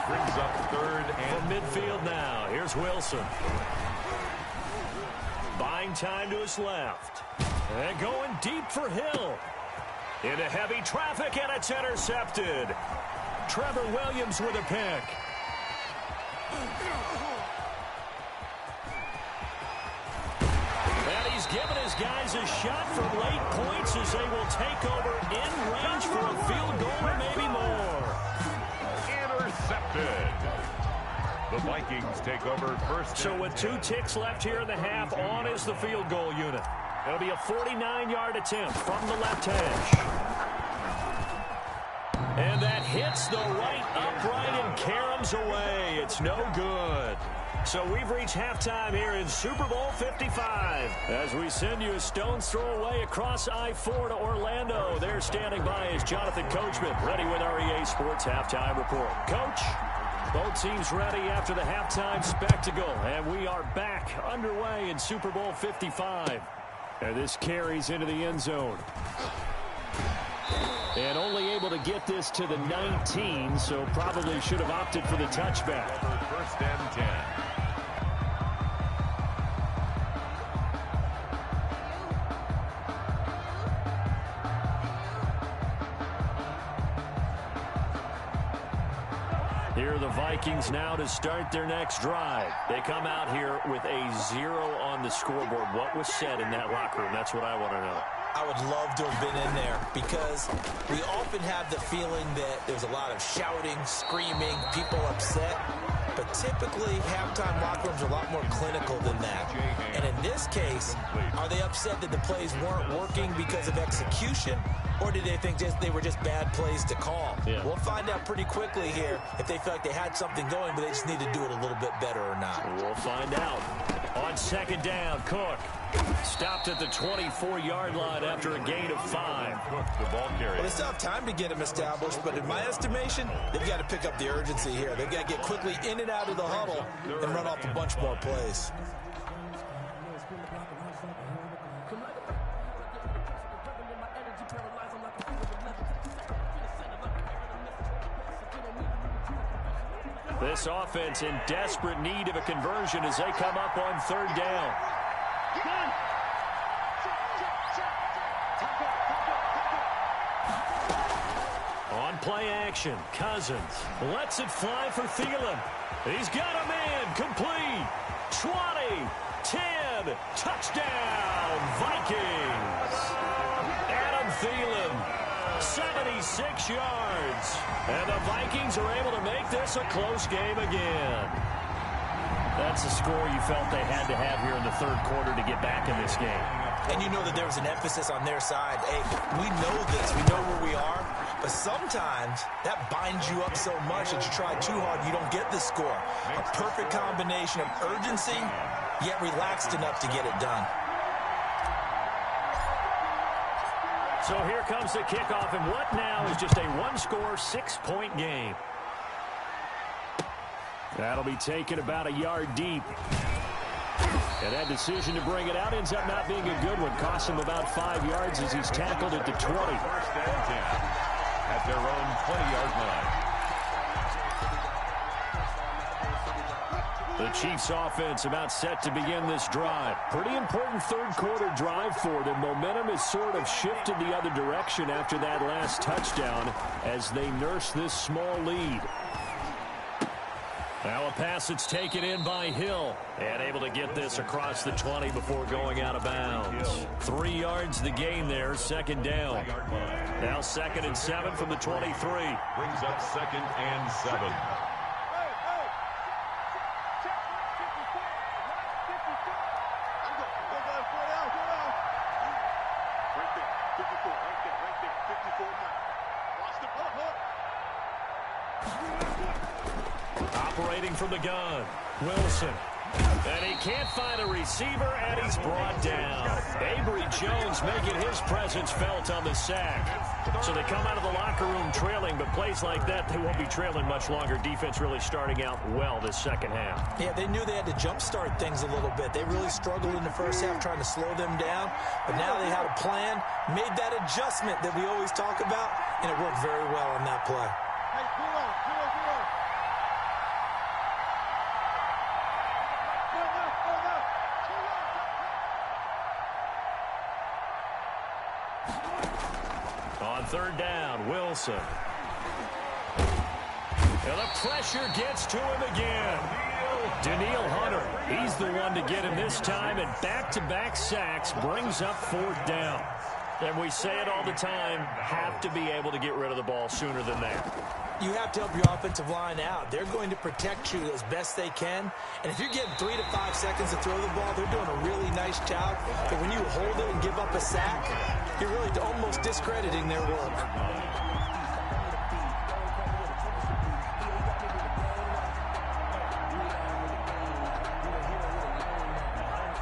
Brings up third and from midfield now. Here's Wilson. Buying time to his left. And going deep for Hill. Into heavy traffic, and it's intercepted. Trevor Williams with a pick. And he's given his guys a shot for late points as they will take over in range for a field goal or maybe more. Intercepted. The Vikings take over first. So with 2 ticks left here in the half, on is the field goal unit. It'll be a 49-yard attempt from the left hash. And that hits the right upright and caroms away. It's no good. So we've reached halftime here in Super Bowl 55. As we send you a stone's throw away across I-4 to Orlando. There standing by is Jonathan Coachman, ready with our EA Sports Halftime Report. Coach, both teams ready after the halftime spectacle. And we are back underway in Super Bowl 55. And this carries into the end zone. And only able to get this to the 19, so probably should have opted for the touchback. First and 10. Here are the Vikings now to start their next drive. They come out here with a 0 on the scoreboard. What was said in that locker room? That's what I want to know. I would love to have been in there because we often have the feeling that there's a lot of shouting, screaming, people upset. But typically, halftime locker rooms are a lot more clinical than that. And in this case, are they upset that the plays weren't working because of execution? Or did they think they were just bad plays to call? Yeah. We'll find out pretty quickly here if they feel like they had something going, but they just need to do it a little bit better or not. We'll find out. On second down, Cook. Stopped at the 24-yard line after a gain of 5. The ball carrier. Well, they still have time to get him established, but in my estimation, they've got to pick up the urgency here. They've got to get quickly in and out of the huddle and run off a bunch more plays. This offense in desperate need of a conversion as they come up on 3rd down. On play action, Cousins lets it fly for Thielen. He's got a man, complete. 20, 10, touchdown, Vikings. Adam Thielen. 76 yards. And the Vikings are able to make this a close game again. That's the score you felt they had to have here in the 3rd quarter to get back in this game. And you know that there was an emphasis on their side. Hey, we know this. We know where we are. But sometimes that binds you up so much that you try too hard, you don't get the score. A perfect combination of urgency, yet relaxed enough to get it done. So here comes the kickoff, and what now is just a one-score, 6-point game. That'll be taken about a yard deep. And that decision to bring it out ends up not being a good one. Costs him about 5 yards as he's tackled at the 20. 1st and 10 at their own 20-yard line. The Chiefs offense about set to begin this drive. Pretty important 3rd quarter drive for them. Momentum has sort of shifted the other direction after that last touchdown as they nurse this small lead. Now a pass that's taken in by Hill and able to get this across the 20 before going out of bounds. 3 yards the gain there, 2nd down. Now 2nd and 7 from the 23. Brings up 2nd and 7. Operating from the gun, Wilson. And he can't find a receiver, and he's brought down. Avery Jones making his presence felt on the sack. So they come out of the locker room trailing, but plays like that, they won't be trailing much longer. Defense really starting out well this 2nd half. Yeah, they knew they had to jumpstart things a little bit. They really struggled in the 1st half trying to slow them down, but now they had a plan, made that adjustment that we always talk about, and it worked very well on that play. On 3rd down, Wilson. And the pressure gets to him again. Danielle Hunter, he's the one to get him this time, and back-to-back sacks brings up 4th down. And we say it all the time, have to be able to get rid of the ball sooner than that. You have to help your offensive line out. They're going to protect you as best they can. And if you're getting 3 to 5 seconds to throw the ball, they're doing a really nice job. But when you hold it and give up a sack, you're really almost discrediting their work.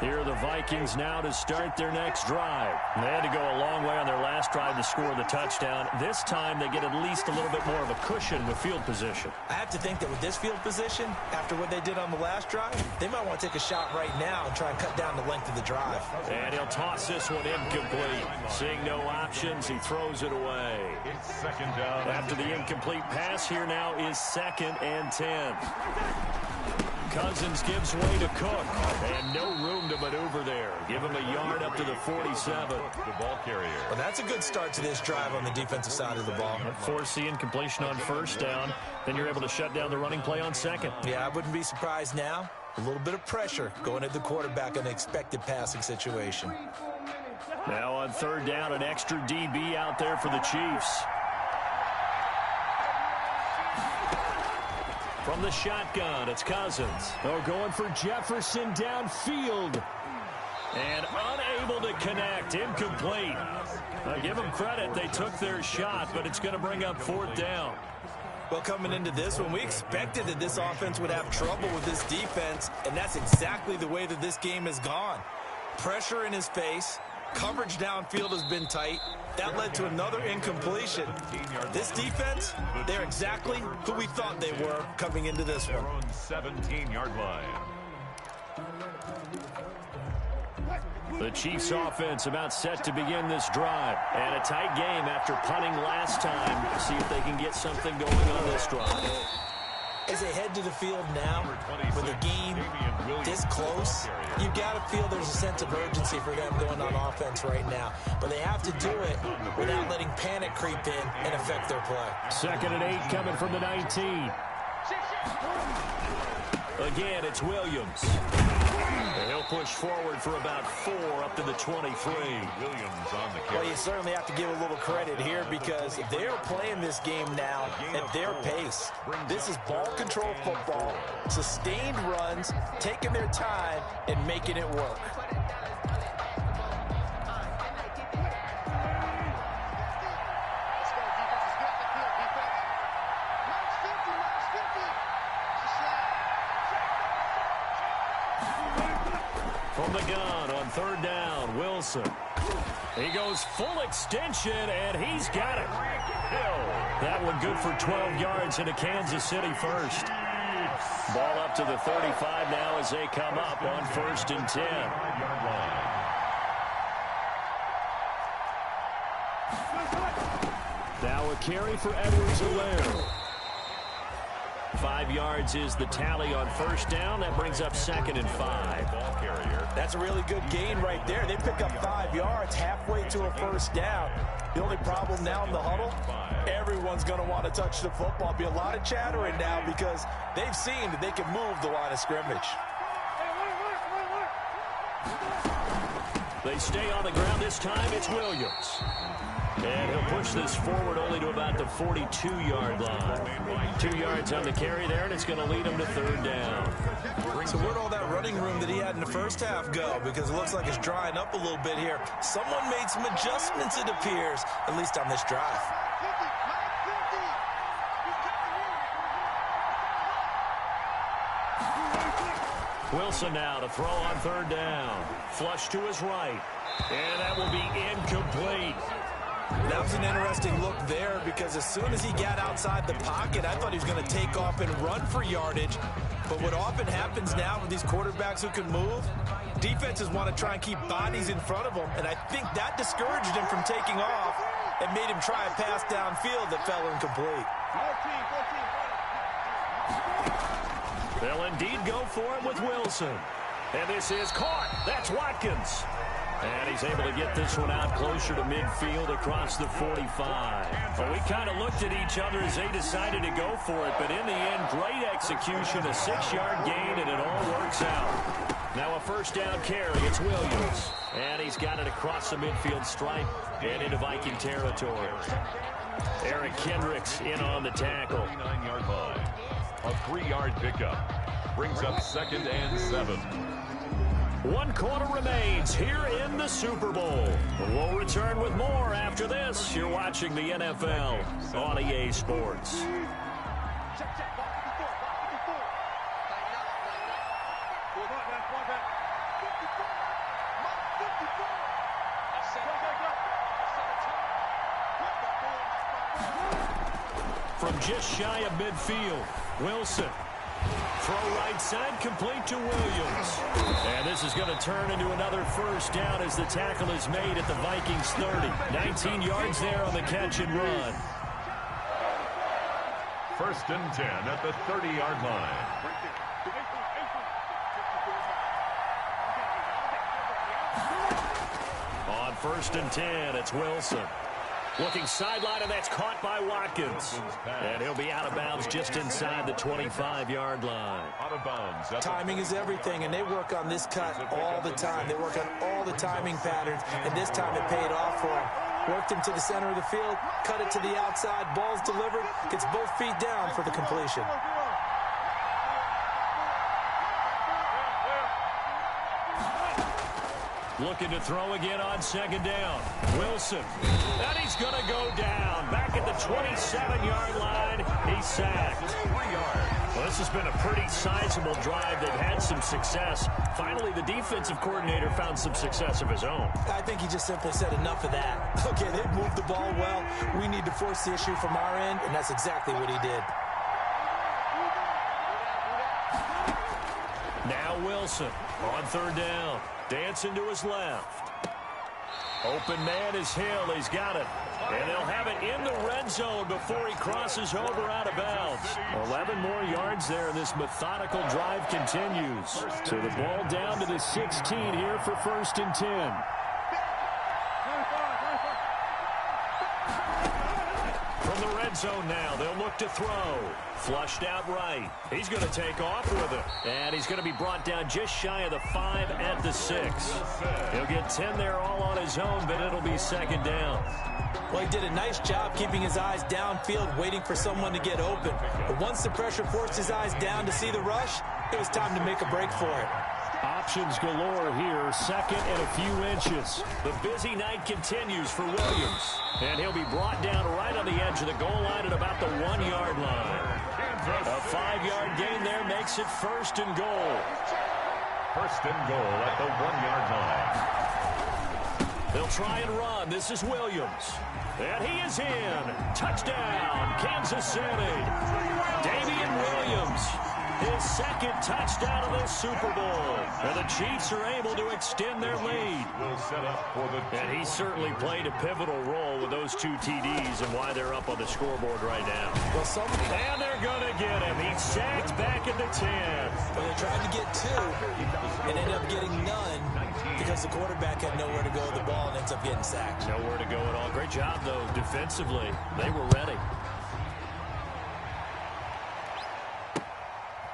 Here are the Vikings now to start their next drive. They had to go a long way on their last drive to score the touchdown. This time they get at least a little bit more of a cushion with field position. I have to think that with this field position, after what they did on the last drive, they might want to take a shot right now and try and cut down the length of the drive. And he'll toss this one incomplete. Seeing no options, he throws it away. It's 2nd down. After the incomplete pass, here now is 2nd and 10. Cousins gives way to Cook, and no room to maneuver there. Give him a yard up to the 47. The ball carrier. Well, that's a good start to this drive on the defensive side of the ball. Force the incompletion on 1st down. Then you're able to shut down the running play on 2nd. Yeah, I wouldn't be surprised now. A little bit of pressure going at the quarterback in an expected passing situation. Now on 3rd down, an extra DB out there for the Chiefs. From the shotgun, it's Cousins. They're going for Jefferson downfield. And unable to connect. Incomplete. Now give them credit. They took their shot, but it's going to bring up 4th down. Well, coming into this one, we expected that this offense would have trouble with this defense, and that's exactly the way that this game has gone. Pressure in his face. Coverage downfield has been tight. That led to another incompletion. This defense, they're exactly who we thought they were coming into this one. 17-yard line. The Chiefs offense about set to begin this drive. And a tight game after punting last time. See if they can get something going on this drive. As they head to the field now, with the game this close, you've got to feel there's a sense of urgency for them going on offense right now. But they have to do it without letting panic creep in and affect their play. 2nd and 8 coming from the 19. Again, it's Williams. And he'll push forward for about 4 up to the 23. Williams on the carry. Well, you certainly have to give a little credit here because they're playing this game now at their pace. This is ball control football, sustained runs, taking their time, and making it work. From the gun on 3rd down, Wilson. He goes full extension, and he's got it. That one good for 12 yards into Kansas City first. Ball up to the 35 now as they come up on 1st and 10. Now a carry for Edwards-Helaire. 5 yards is the tally on 1st down. That brings up 2nd and 5. Ball carrier. That's a really good gain right there. They pick up 5 yards halfway to a 1st down. The only problem now in the huddle, everyone's going to want to touch the football. Be a lot of chattering now because they've seen that they can move the line of scrimmage. They stay on the ground this time. It's Williams. And he'll push this forward only to about the 42-yard line. 2 yards on the carry there, and it's going to lead him to 3rd down. So where'd all that running room that he had in the first half go? Because it looks like it's drying up a little bit here. Someone made some adjustments, it appears, at least on this drive. Wilson now to throw on 3rd down. Flush to his right. And that will be incomplete. That was an interesting look there because as soon as he got outside the pocket, I thought he was going to take off and run for yardage. But what often happens now with these quarterbacks who can move, defenses want to try and keep bodies in front of them. And I think that discouraged him from taking off and made him try a pass downfield that fell incomplete. They'll indeed go for it with Wilson. And this is caught. That's Watkins. And he's able to get this one out closer to midfield across the 45. Well, we kind of looked at each other as they decided to go for it. But in the end, great execution, a 6-yard gain, and it all works out. Now a 1st down carry. It's Williams. And he's got it across the midfield stripe and into Viking territory. Eric Kendricks in on the tackle. 39-yard line. A 3-yard pickup. Brings up 2nd and 7. 1 quarter remains here in the Super Bowl. We'll return with more after this. You're watching the NFL on EA Sports. From just shy of midfield, Wilson. Throw right side, complete to Williams. And this is going to turn into another 1st down as the tackle is made at the Vikings 30. 19 yards there on the catch and run. 1st and 10 at the 30-yard line. On 1st and 10, it's Wilson. Looking sideline, and that's caught by Watkins. And he'll be out of bounds just inside the 25-yard line. Out of bounds. Timing is everything, and they work on this cut all the time. They work on all the timing patterns, and this time it paid off for him. Worked him to the center of the field, cut it to the outside, ball's delivered, gets both feet down for the completion. Looking to throw again on 2nd down. Wilson. And he's going to go down. Back at the 27-yard line. He's sacked. 3 yards. Well, this has been a pretty sizable drive. They've had some success. Finally, the defensive coordinator found some success of his own. I think he just simply said enough of that. Okay, they've moved the ball well. We need to force the issue from our end, and that's exactly what he did. Now Wilson on 3rd down. Dancing to his left. Open man is Hill. He's got it. And they'll have it in the red zone before he crosses over out of bounds. 11 more yards there, and this methodical drive continues. So the ball down to the 16 here for 1st and 10. From the red zone now, they'll look to throw. Flushed out right. He's going to take off with it. And he's going to be brought down just shy of the 5 at the 6. He'll get 10 there all on his own, but it'll be 2nd down. Well, he did a nice job keeping his eyes downfield, waiting for someone to get open. But once the pressure forced his eyes down to see the rush, it was time to make a break for it. Options galore here, 2nd and a few inches. The busy night continues for Williams. And he'll be brought down right on the edge of the goal line at about the 1-yard line. A 5-yard gain there makes it 1st and goal. 1st and goal at the 1-yard line. They'll try and run. This is Williams. And he is in. Touchdown, Kansas City. Damian Williams. His 2nd touchdown of the Super Bowl. And the Chiefs are able to extend their lead. And he certainly played a pivotal role with those 2 TDs and why they're up on the scoreboard right now. And they're going to get him. He's sacked back at the 10. Well, they tried to get 2 and ended up getting none because the quarterback had nowhere to go with the ball and ends up getting sacked. Nowhere to go at all. Great job, though, defensively. They were ready.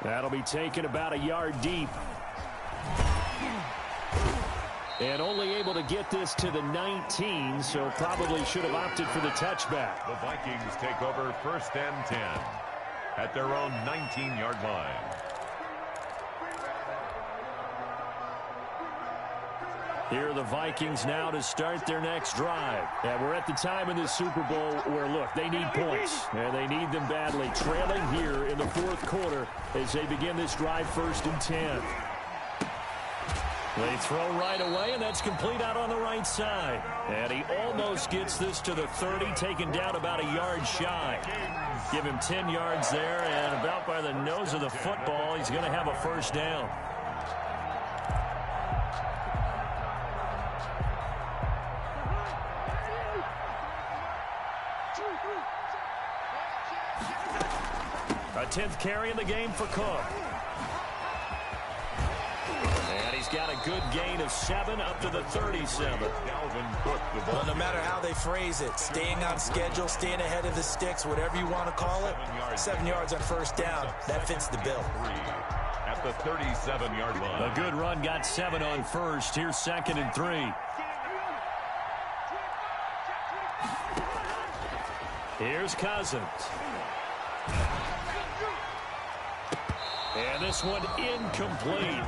That'll be taken about a yard deep. And only able to get this to the 19, so probably should have opted for the touchback. The Vikings take over 1st and 10 at their own 19-yard line. Here are the Vikings now to start their next drive. And we're at the time in the Super Bowl where, look, they need points. And they need them badly. Trailing here in the 4th quarter as they begin this drive 1st and 10. They throw right away, and that's complete out on the right side. And he almost gets this to the 30, taken down about a yard shy. Give him 10 yards there, and about by the nose of the football, he's going to have a 1st down. A 10th carry in the game for Cook. And he's got a good gain of 7 up to the 37. Well, no matter how they phrase it, staying on schedule, staying ahead of the sticks, whatever you want to call it, 7 yards on 1st down, that fits the bill. At the 37-yard line. A good run got 7 on 1st. Here's 2nd and 3. Here's Cousins. And this one incomplete.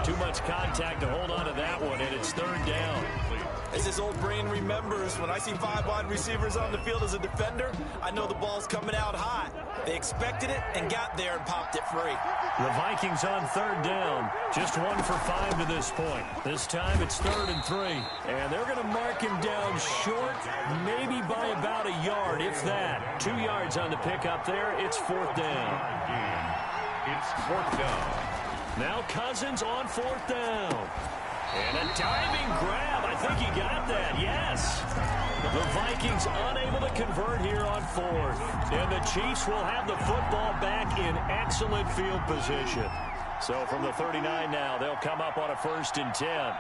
Too much contact to hold on to that one, and it's 3rd down. As his old brain remembers, when I see 5 wide receivers on the field as a defender, I know the ball's coming out hot. They expected it and got there and popped it free. The Vikings on 3rd down. Just 1 for 5 to this point. This time it's 3rd and 3. And they're going to mark him down short, maybe by about a yard, if that. 2 yards on the pickup there. It's 4th down. It's 4th down. Now Cousins on 4th down. And a diving grab. I think he got that. Yes. The Vikings unable to convert here on 4th. And the Chiefs will have the football back in excellent field position. So from the 39 now, they'll come up on a 1st and 10.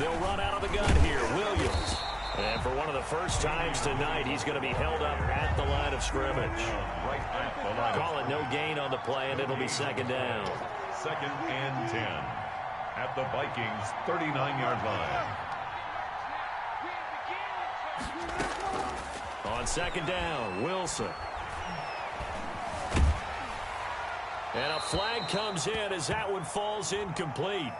They'll run out of the gun here. Williams. And for one of the first times tonight, he's going to be held up at the line of scrimmage. Right at the line. Call it no gain on the play, and it'll be 2nd down. 2nd and 10 at the Vikings' 39-yard line. On 2nd down, Wilson. And a flag comes in as that one falls incomplete.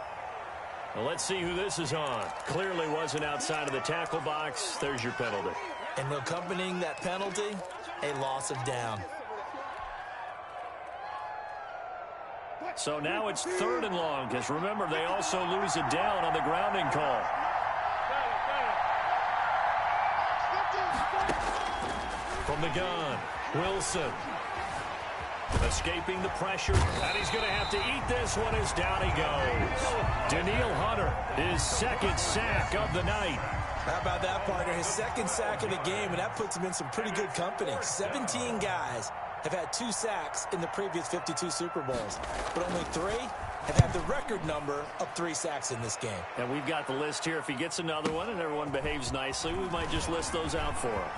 Well, let's see who this is on. Clearly wasn't outside of the tackle box. There's your penalty. And accompanying that penalty, a loss of down. So now it's 3rd and long, because remember, they also lose a down on the grounding call. From the gun, Wilson. Escaping the pressure, and he's going to have to eat this one as down he goes. Danielle Hunter, his 2nd sack of the night. How about that, partner? His 2nd sack of the game, and that puts him in some pretty good company. 17 guys have had 2 sacks in the previous 52 Super Bowls, but only 3 have had the record number of 3 sacks in this game. And we've got the list here. If he gets another one and everyone behaves nicely, we might just list those out for him.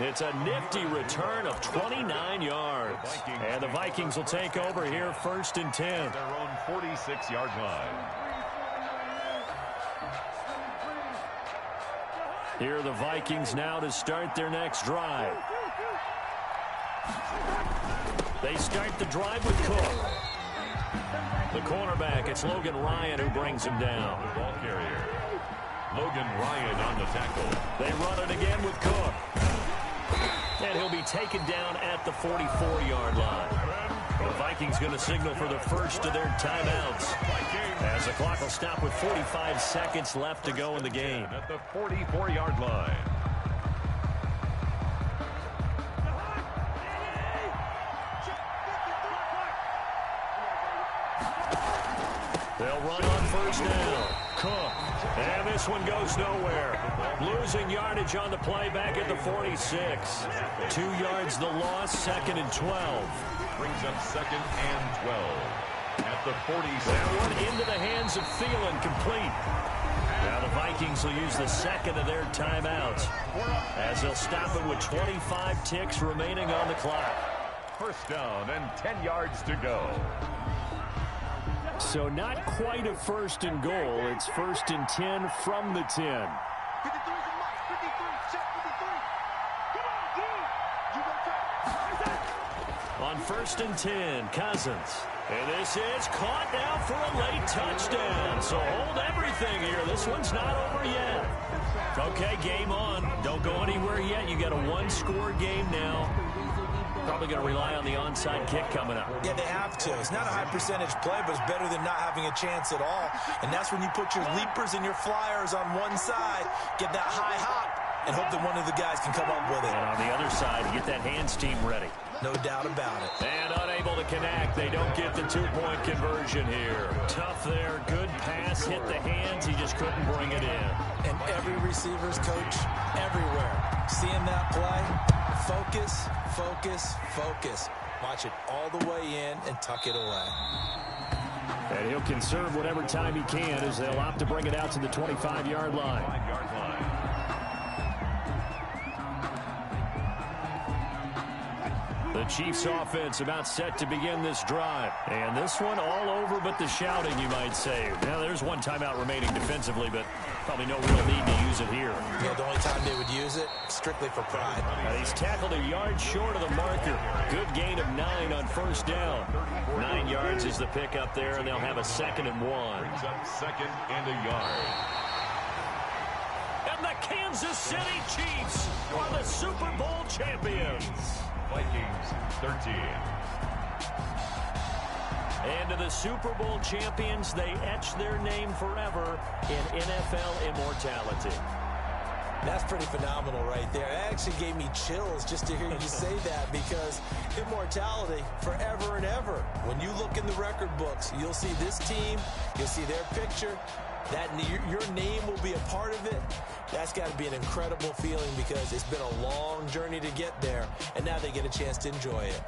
It's a nifty return of 29 yards. And the Vikings will take over here 1st and 10. Their own 46-yard line. Here are the Vikings now to start their next drive. They start the drive with Cook. The cornerback, it's Logan Ryan who brings him down. The ball carrier, Logan Ryan on the tackle. They run it again with Cook. And he'll be taken down at the 44-yard line. The Vikings going to signal for the first of their timeouts, as the clock will stop with 45 seconds left to go in the game. At the 44-yard line. They'll run on 1st down. Cook. And this one goes nowhere. Losing yardage on the play back at the 46. 2 yards the loss, 2nd and 12. Brings up 2nd and 12. At the 46. That one into the hands of Thielen, complete. Now the Vikings will use the 2nd of their timeouts, as they'll stop it with 25 ticks remaining on the clock. 1st down and 10 yards to go. So not quite a 1st and goal. It's 1st and 10 from the 10. On 1st and 10, Cousins. And this is caught now for a late touchdown. So hold everything here. This one's not over yet. Okay, game on. Don't go anywhere yet. You got a 1-score game now. Probably going to rely on the onside kick coming up. Yeah, they have to. It's not a high percentage play, but it's better than not having a chance at all. And that's when you put your leapers and your flyers on one side, get that high hop, and hope that one of the guys can come up with it. And on the other side, get that hands team ready. No doubt about it. And unable to connect. They don't get the 2-point conversion here. Tough there. Good pass. Hit the hands. He just couldn't bring it in. And every receiver's coach everywhere, seeing that play, focus, focus, focus. Watch it all the way in and tuck it away. And he'll conserve whatever time he can as they'll opt to bring it out to the 25-yard line. The Chiefs offense about set to begin this drive. And this one all over but the shouting, you might say. Now, there's one timeout remaining defensively, but probably no real need to use it here. Yeah, the only time they would use it, strictly for pride. And he's tackled a yard short of the marker. Good gain of 9 on 1st down. 9 yards is the pickup there, and they'll have a 2nd and 1. Brings up 2nd and a yard. And the Kansas City Chiefs are the Super Bowl champions. Vikings 13. And to the Super Bowl champions, they etch their name forever in NFL immortality. That's pretty phenomenal right there. It actually gave me chills just to hear you say that, because immortality forever and ever. When you look in the record books, you'll see this team, you'll see their picture, that your name will be a part of it. That's got to be an incredible feeling, because it's been a long journey to get there, and now they get a chance to enjoy it.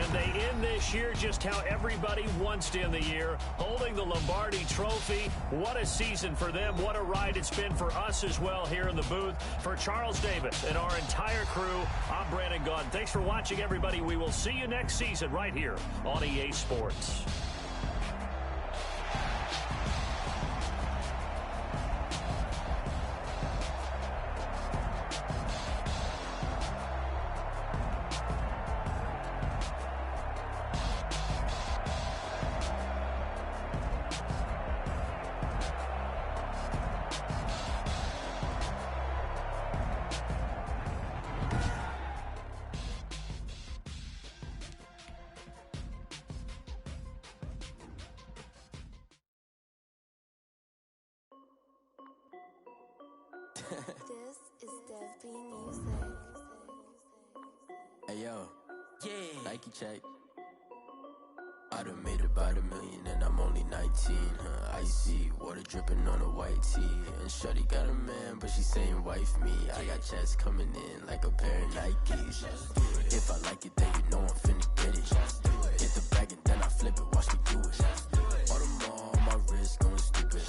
And they end this year just how everybody wants to end the year, holding the Lombardi Trophy. What a season for them. What a ride it's been for us as well here in the booth. For Charles Davis and our entire crew, I'm Brandon Gaudin. Thanks for watching, everybody. We will see you next season right here on EA Sports. This is Dev B Music. Hey yo, yeah, Nike check. I done made about $1 million and I'm only 19. Icy water dripping on a white tee. And shorty got a man, but she saying wife me. I got checks coming in like a pair of Nikes. If I like it, then you know I'm finna get it. Hit the bag and then I flip it, watch me do it. All them on my wrist going stupid.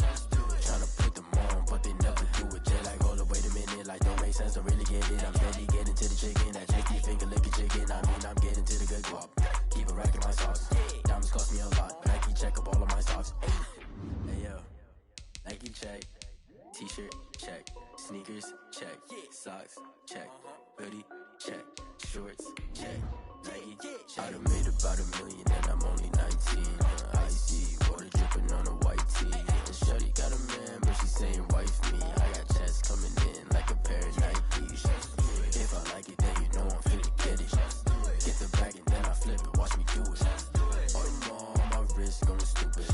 Tryna put them on, but they never do it. They like, hold up, wait a minute, like don't make sense, don't really get it. I'm steady getting to the chicken, that tasty finger licking chicken. I mean, I'm getting to the good guap. Keep a rack in my socks. Diamonds cost me a lot. Nike check up all of my socks. Hey yo, Nike check. T-shirt check. Sneakers check. Socks check. Hoodie check. Shorts check. Nike check. I done made about $1 million and I'm only 19. Icy water dripping on a white tee. And shorty got a man, but she saying wife me. I got checks coming in like a pair of Nikes. If I like it, then you know I'm finna get it. Get the bag and then I flip it, watch me do it. All them on my wrist going stupid.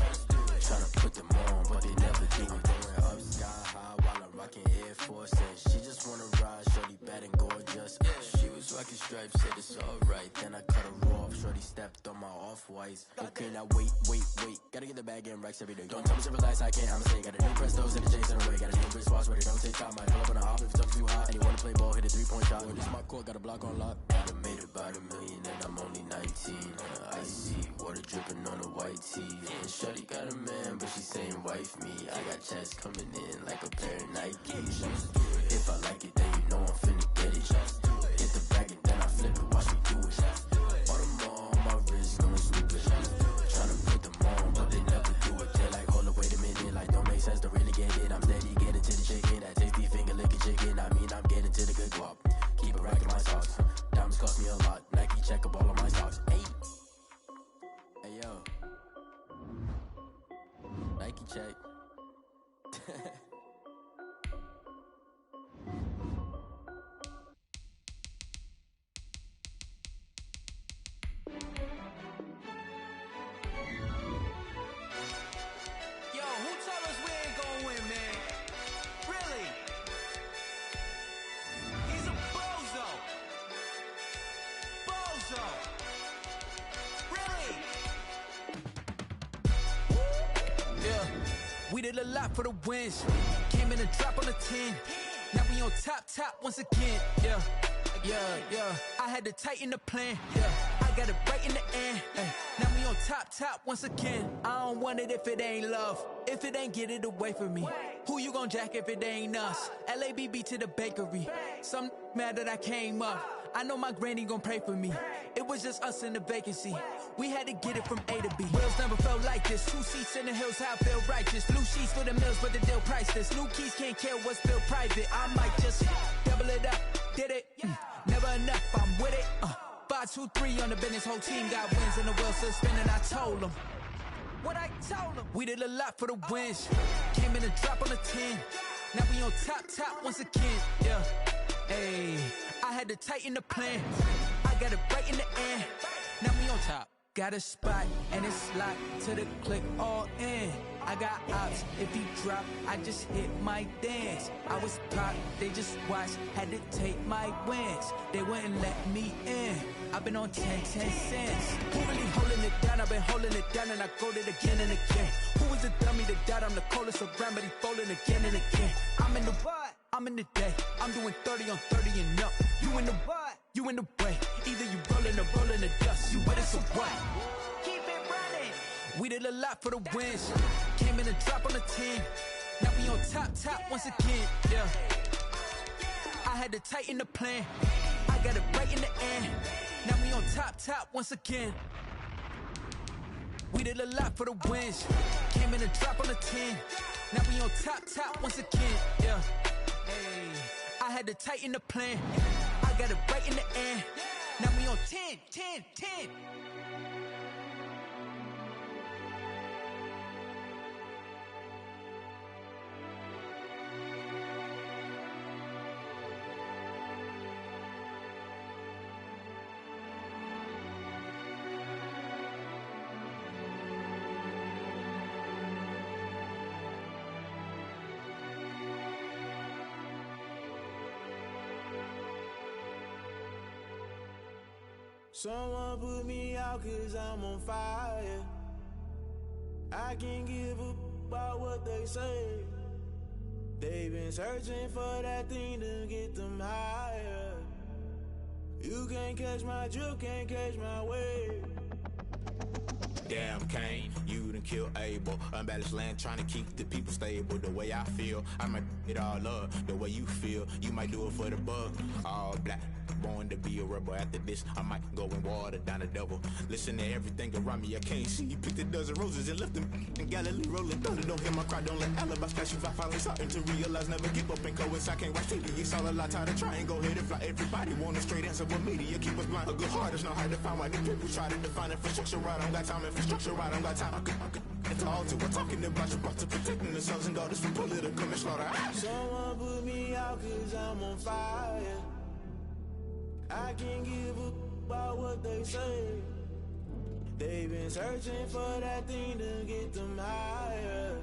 Tryna put them on, but they never do it. Going up sky high while I'm rocking Air Force. And she just wanna ride, shorty bad and gorgeous. She was rocking stripes, said it's alright. Then I cut her off, shorty stepped on my off-whites. Okay, now wait. Gotta get the bag and racks every day. Don't tell me to relax, I can't, I'ma say. Got a new Prestos and a Jason away. Got a new wristwatch, but it don't take time. Might pull up on a hop if it's too hot. And you wanna play ball, hit a 3-point shot. Well, this my court, got a block on lock. I done made about $1 million and I'm only 19. Icy water dripping on a white tee. And shorty got a man, but she saying wife me. I got checks coming in like a pair of Nikes. If I like it, then you know I'm finna get it. Hit the bag and then I flip it, watch me do it. All them on my wrist going stupid. Tryna put them on, but they never do it. They're like, hold up, wait a minute, like don't make sense, don't really get it. I'm steady getting to the chicken, that tasty finger licking chicken. I mean, I'm getting to the good guap. Keep a rack in my socks. Diamonds cost me a lot. Nike check up all of my socks. Hey yo, Nike check. Yo, who told us we ain't gonna win, man? Really? He's a bozo. Bozo. Really? Yeah, we did a lot for the wins. Came in a drop on a 10. Now we on top once again. Yeah. I had to tighten the plan. Yeah, I got it right in the end. Now we on top once again. I don't want it if it ain't love. If it ain't, get it away from me. Who you gon' jack if it ain't us? LABB to the bakery. Some mad that I came up. I know my granny gon' pray for me. It was just us in the vacancy. We had to get it from A to B. Wheels never felt like this. 2 seats in the hills, how I feel righteous. Blue sheets for the mills, but the deal priceless. New keys can't care what's still private. I might just double it up. Did it? Never enough, I'm with it. 5, 2, 3 on the business. Whole team got wins and the wheels still spinning. I told them what I told them. We did a lot for the wins. Came in a drop on a 10. Now we on top once again. Yeah. Hey, I had to tighten the plan. I got it right in the end. Now we on top. Got a spot and it's locked to the click all in. I got ops, if he drop, I just hit my dance. I was pop, they just watched, had to take my wins. They wouldn't let me in. I've been on 10 cents. Who really holding it down? I've been holding it down and I go it again and again. Who was the dummy that died? I'm the coldest around, but he folding again and again. I'm in the what? I'm in the day. I'm doing 30 on 30 and up. You in the what? You in the way. Either you roll it rolling the dust. You with it, so what? Keep it running. We did a lot for the wins. Came in and drop on the 10. Now we on top once again, yeah. I had to tighten the plan. I got it right in the end. Now we on top once again. We did a lot for the wins. Came in and drop on the 10. Now we on top once again, yeah. Hey, I had to tighten the plan. I got it right in the end. Now we on 10. Someone put me out 'cause I'm on fire. I can't give up about what they say. They've been searching for that thing to get them higher. You can't catch my drift, can't catch my wave. Damn, Kane, you done killed Abel. Unbalanced land, trying to keep the people stable. The way I feel, I might it all up. The way you feel, you might do it for the buck. All black, born to be a rebel. After this, I might go and water down the devil. Listen to everything around me, I can't see. Picked a dozen roses and left them in Galilee rolling thunder. Don't hear my cry, don't let alibis catch you. I finally starting to realize, never give up and coincide. Can't watch TV, it's all a lot. Tired of trying, go ahead and fly. Everybody want a straight answer, but media keep us blind. A good heart is not hard to find. Why the people try to define infrastructure right? I don't got time, infrastructure right, I don't got time. I could it's all to we're talking about you, about to protecting the sons and daughters from political and slaughter. Someone put me out 'cause I'm on fire. I can't give up about what they say. They've been searching for that thing to get them higher.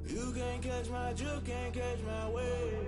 You can't catch my drift, can't catch my wave.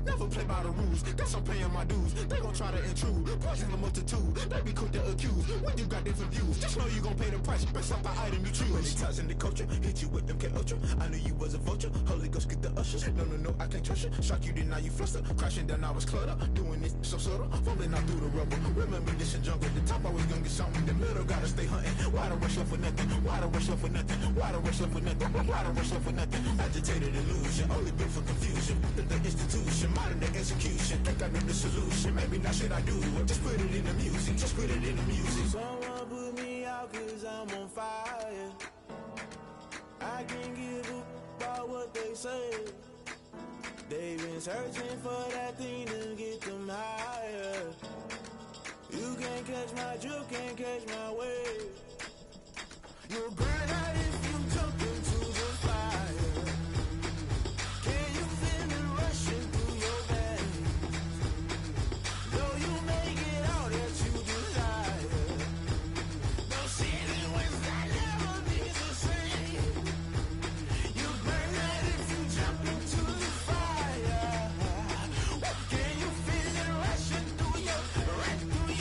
Never play by the rules, guess I'm paying my dues. They gon' try to intrude, poison the multitude. They be quick to accuse, when you got different views. Just know you gon' pay the price, based off the item you choose. When it ties in the culture, hit you with MK Ultra. I knew you was a vulture, Holy Ghost get the ushers. No, I can't trust you. Shock you, then now you fluster. Crashing down, I was cluttered. Doing this so subtle, fumbling out through the rubble. Remember this in jungle, the top always gonna get something. The middle gotta stay hunting. Why the rush left for nothing? Why the rush left for nothing? Why the rush left for nothing? Why the rush left for nothing? Agitated illusion, only built for confusion. The institution, modern day execution. Think I know the solution. Maybe not shit I do. Just put it in the music. Just put it in the music. Someone put me out 'cause I'm on fire. I can't give up about what they say. They've been searching for that thing to get them higher. You can't catch my drift, can't catch my wave. You'll burn out if you jump into the fire. Can you feel it rushing through your veins? Though you make it all that you desire. No ceiling wins that never be the same. You burn out if you jump into the fire. Can you feel it rushing through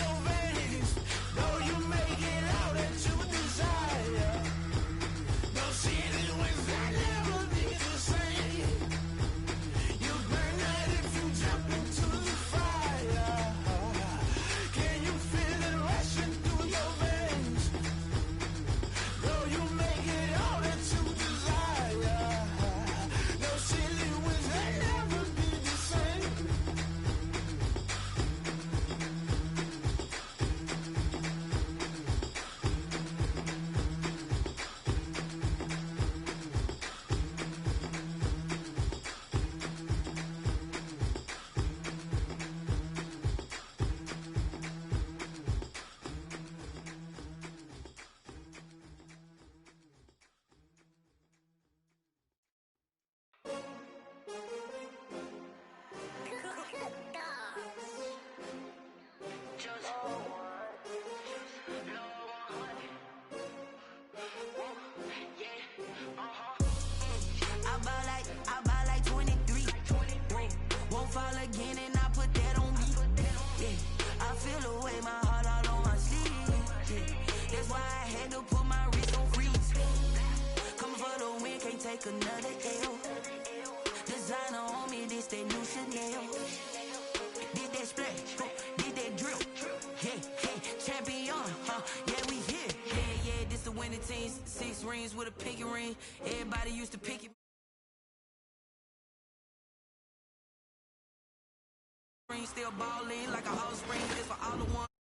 your veins? Though you make it all that you desire. No ceiling wins that never be the same. You burn out if you jump into the fire. Can you feel it rushing through your veins? Though you make it all that you desire. No ceiling wins that never be the same. I buy like 23. Won't fall again and I put that on me. Yeah, I feel the way, my heart all on my sleeve. Yeah, that's why I had to put my wrist on freeze. Coming for the win, can't take another L. Designer on me. rings with a pinky ring. Everybody used to pick it. Still ballin' like a offspring. This for all the ones.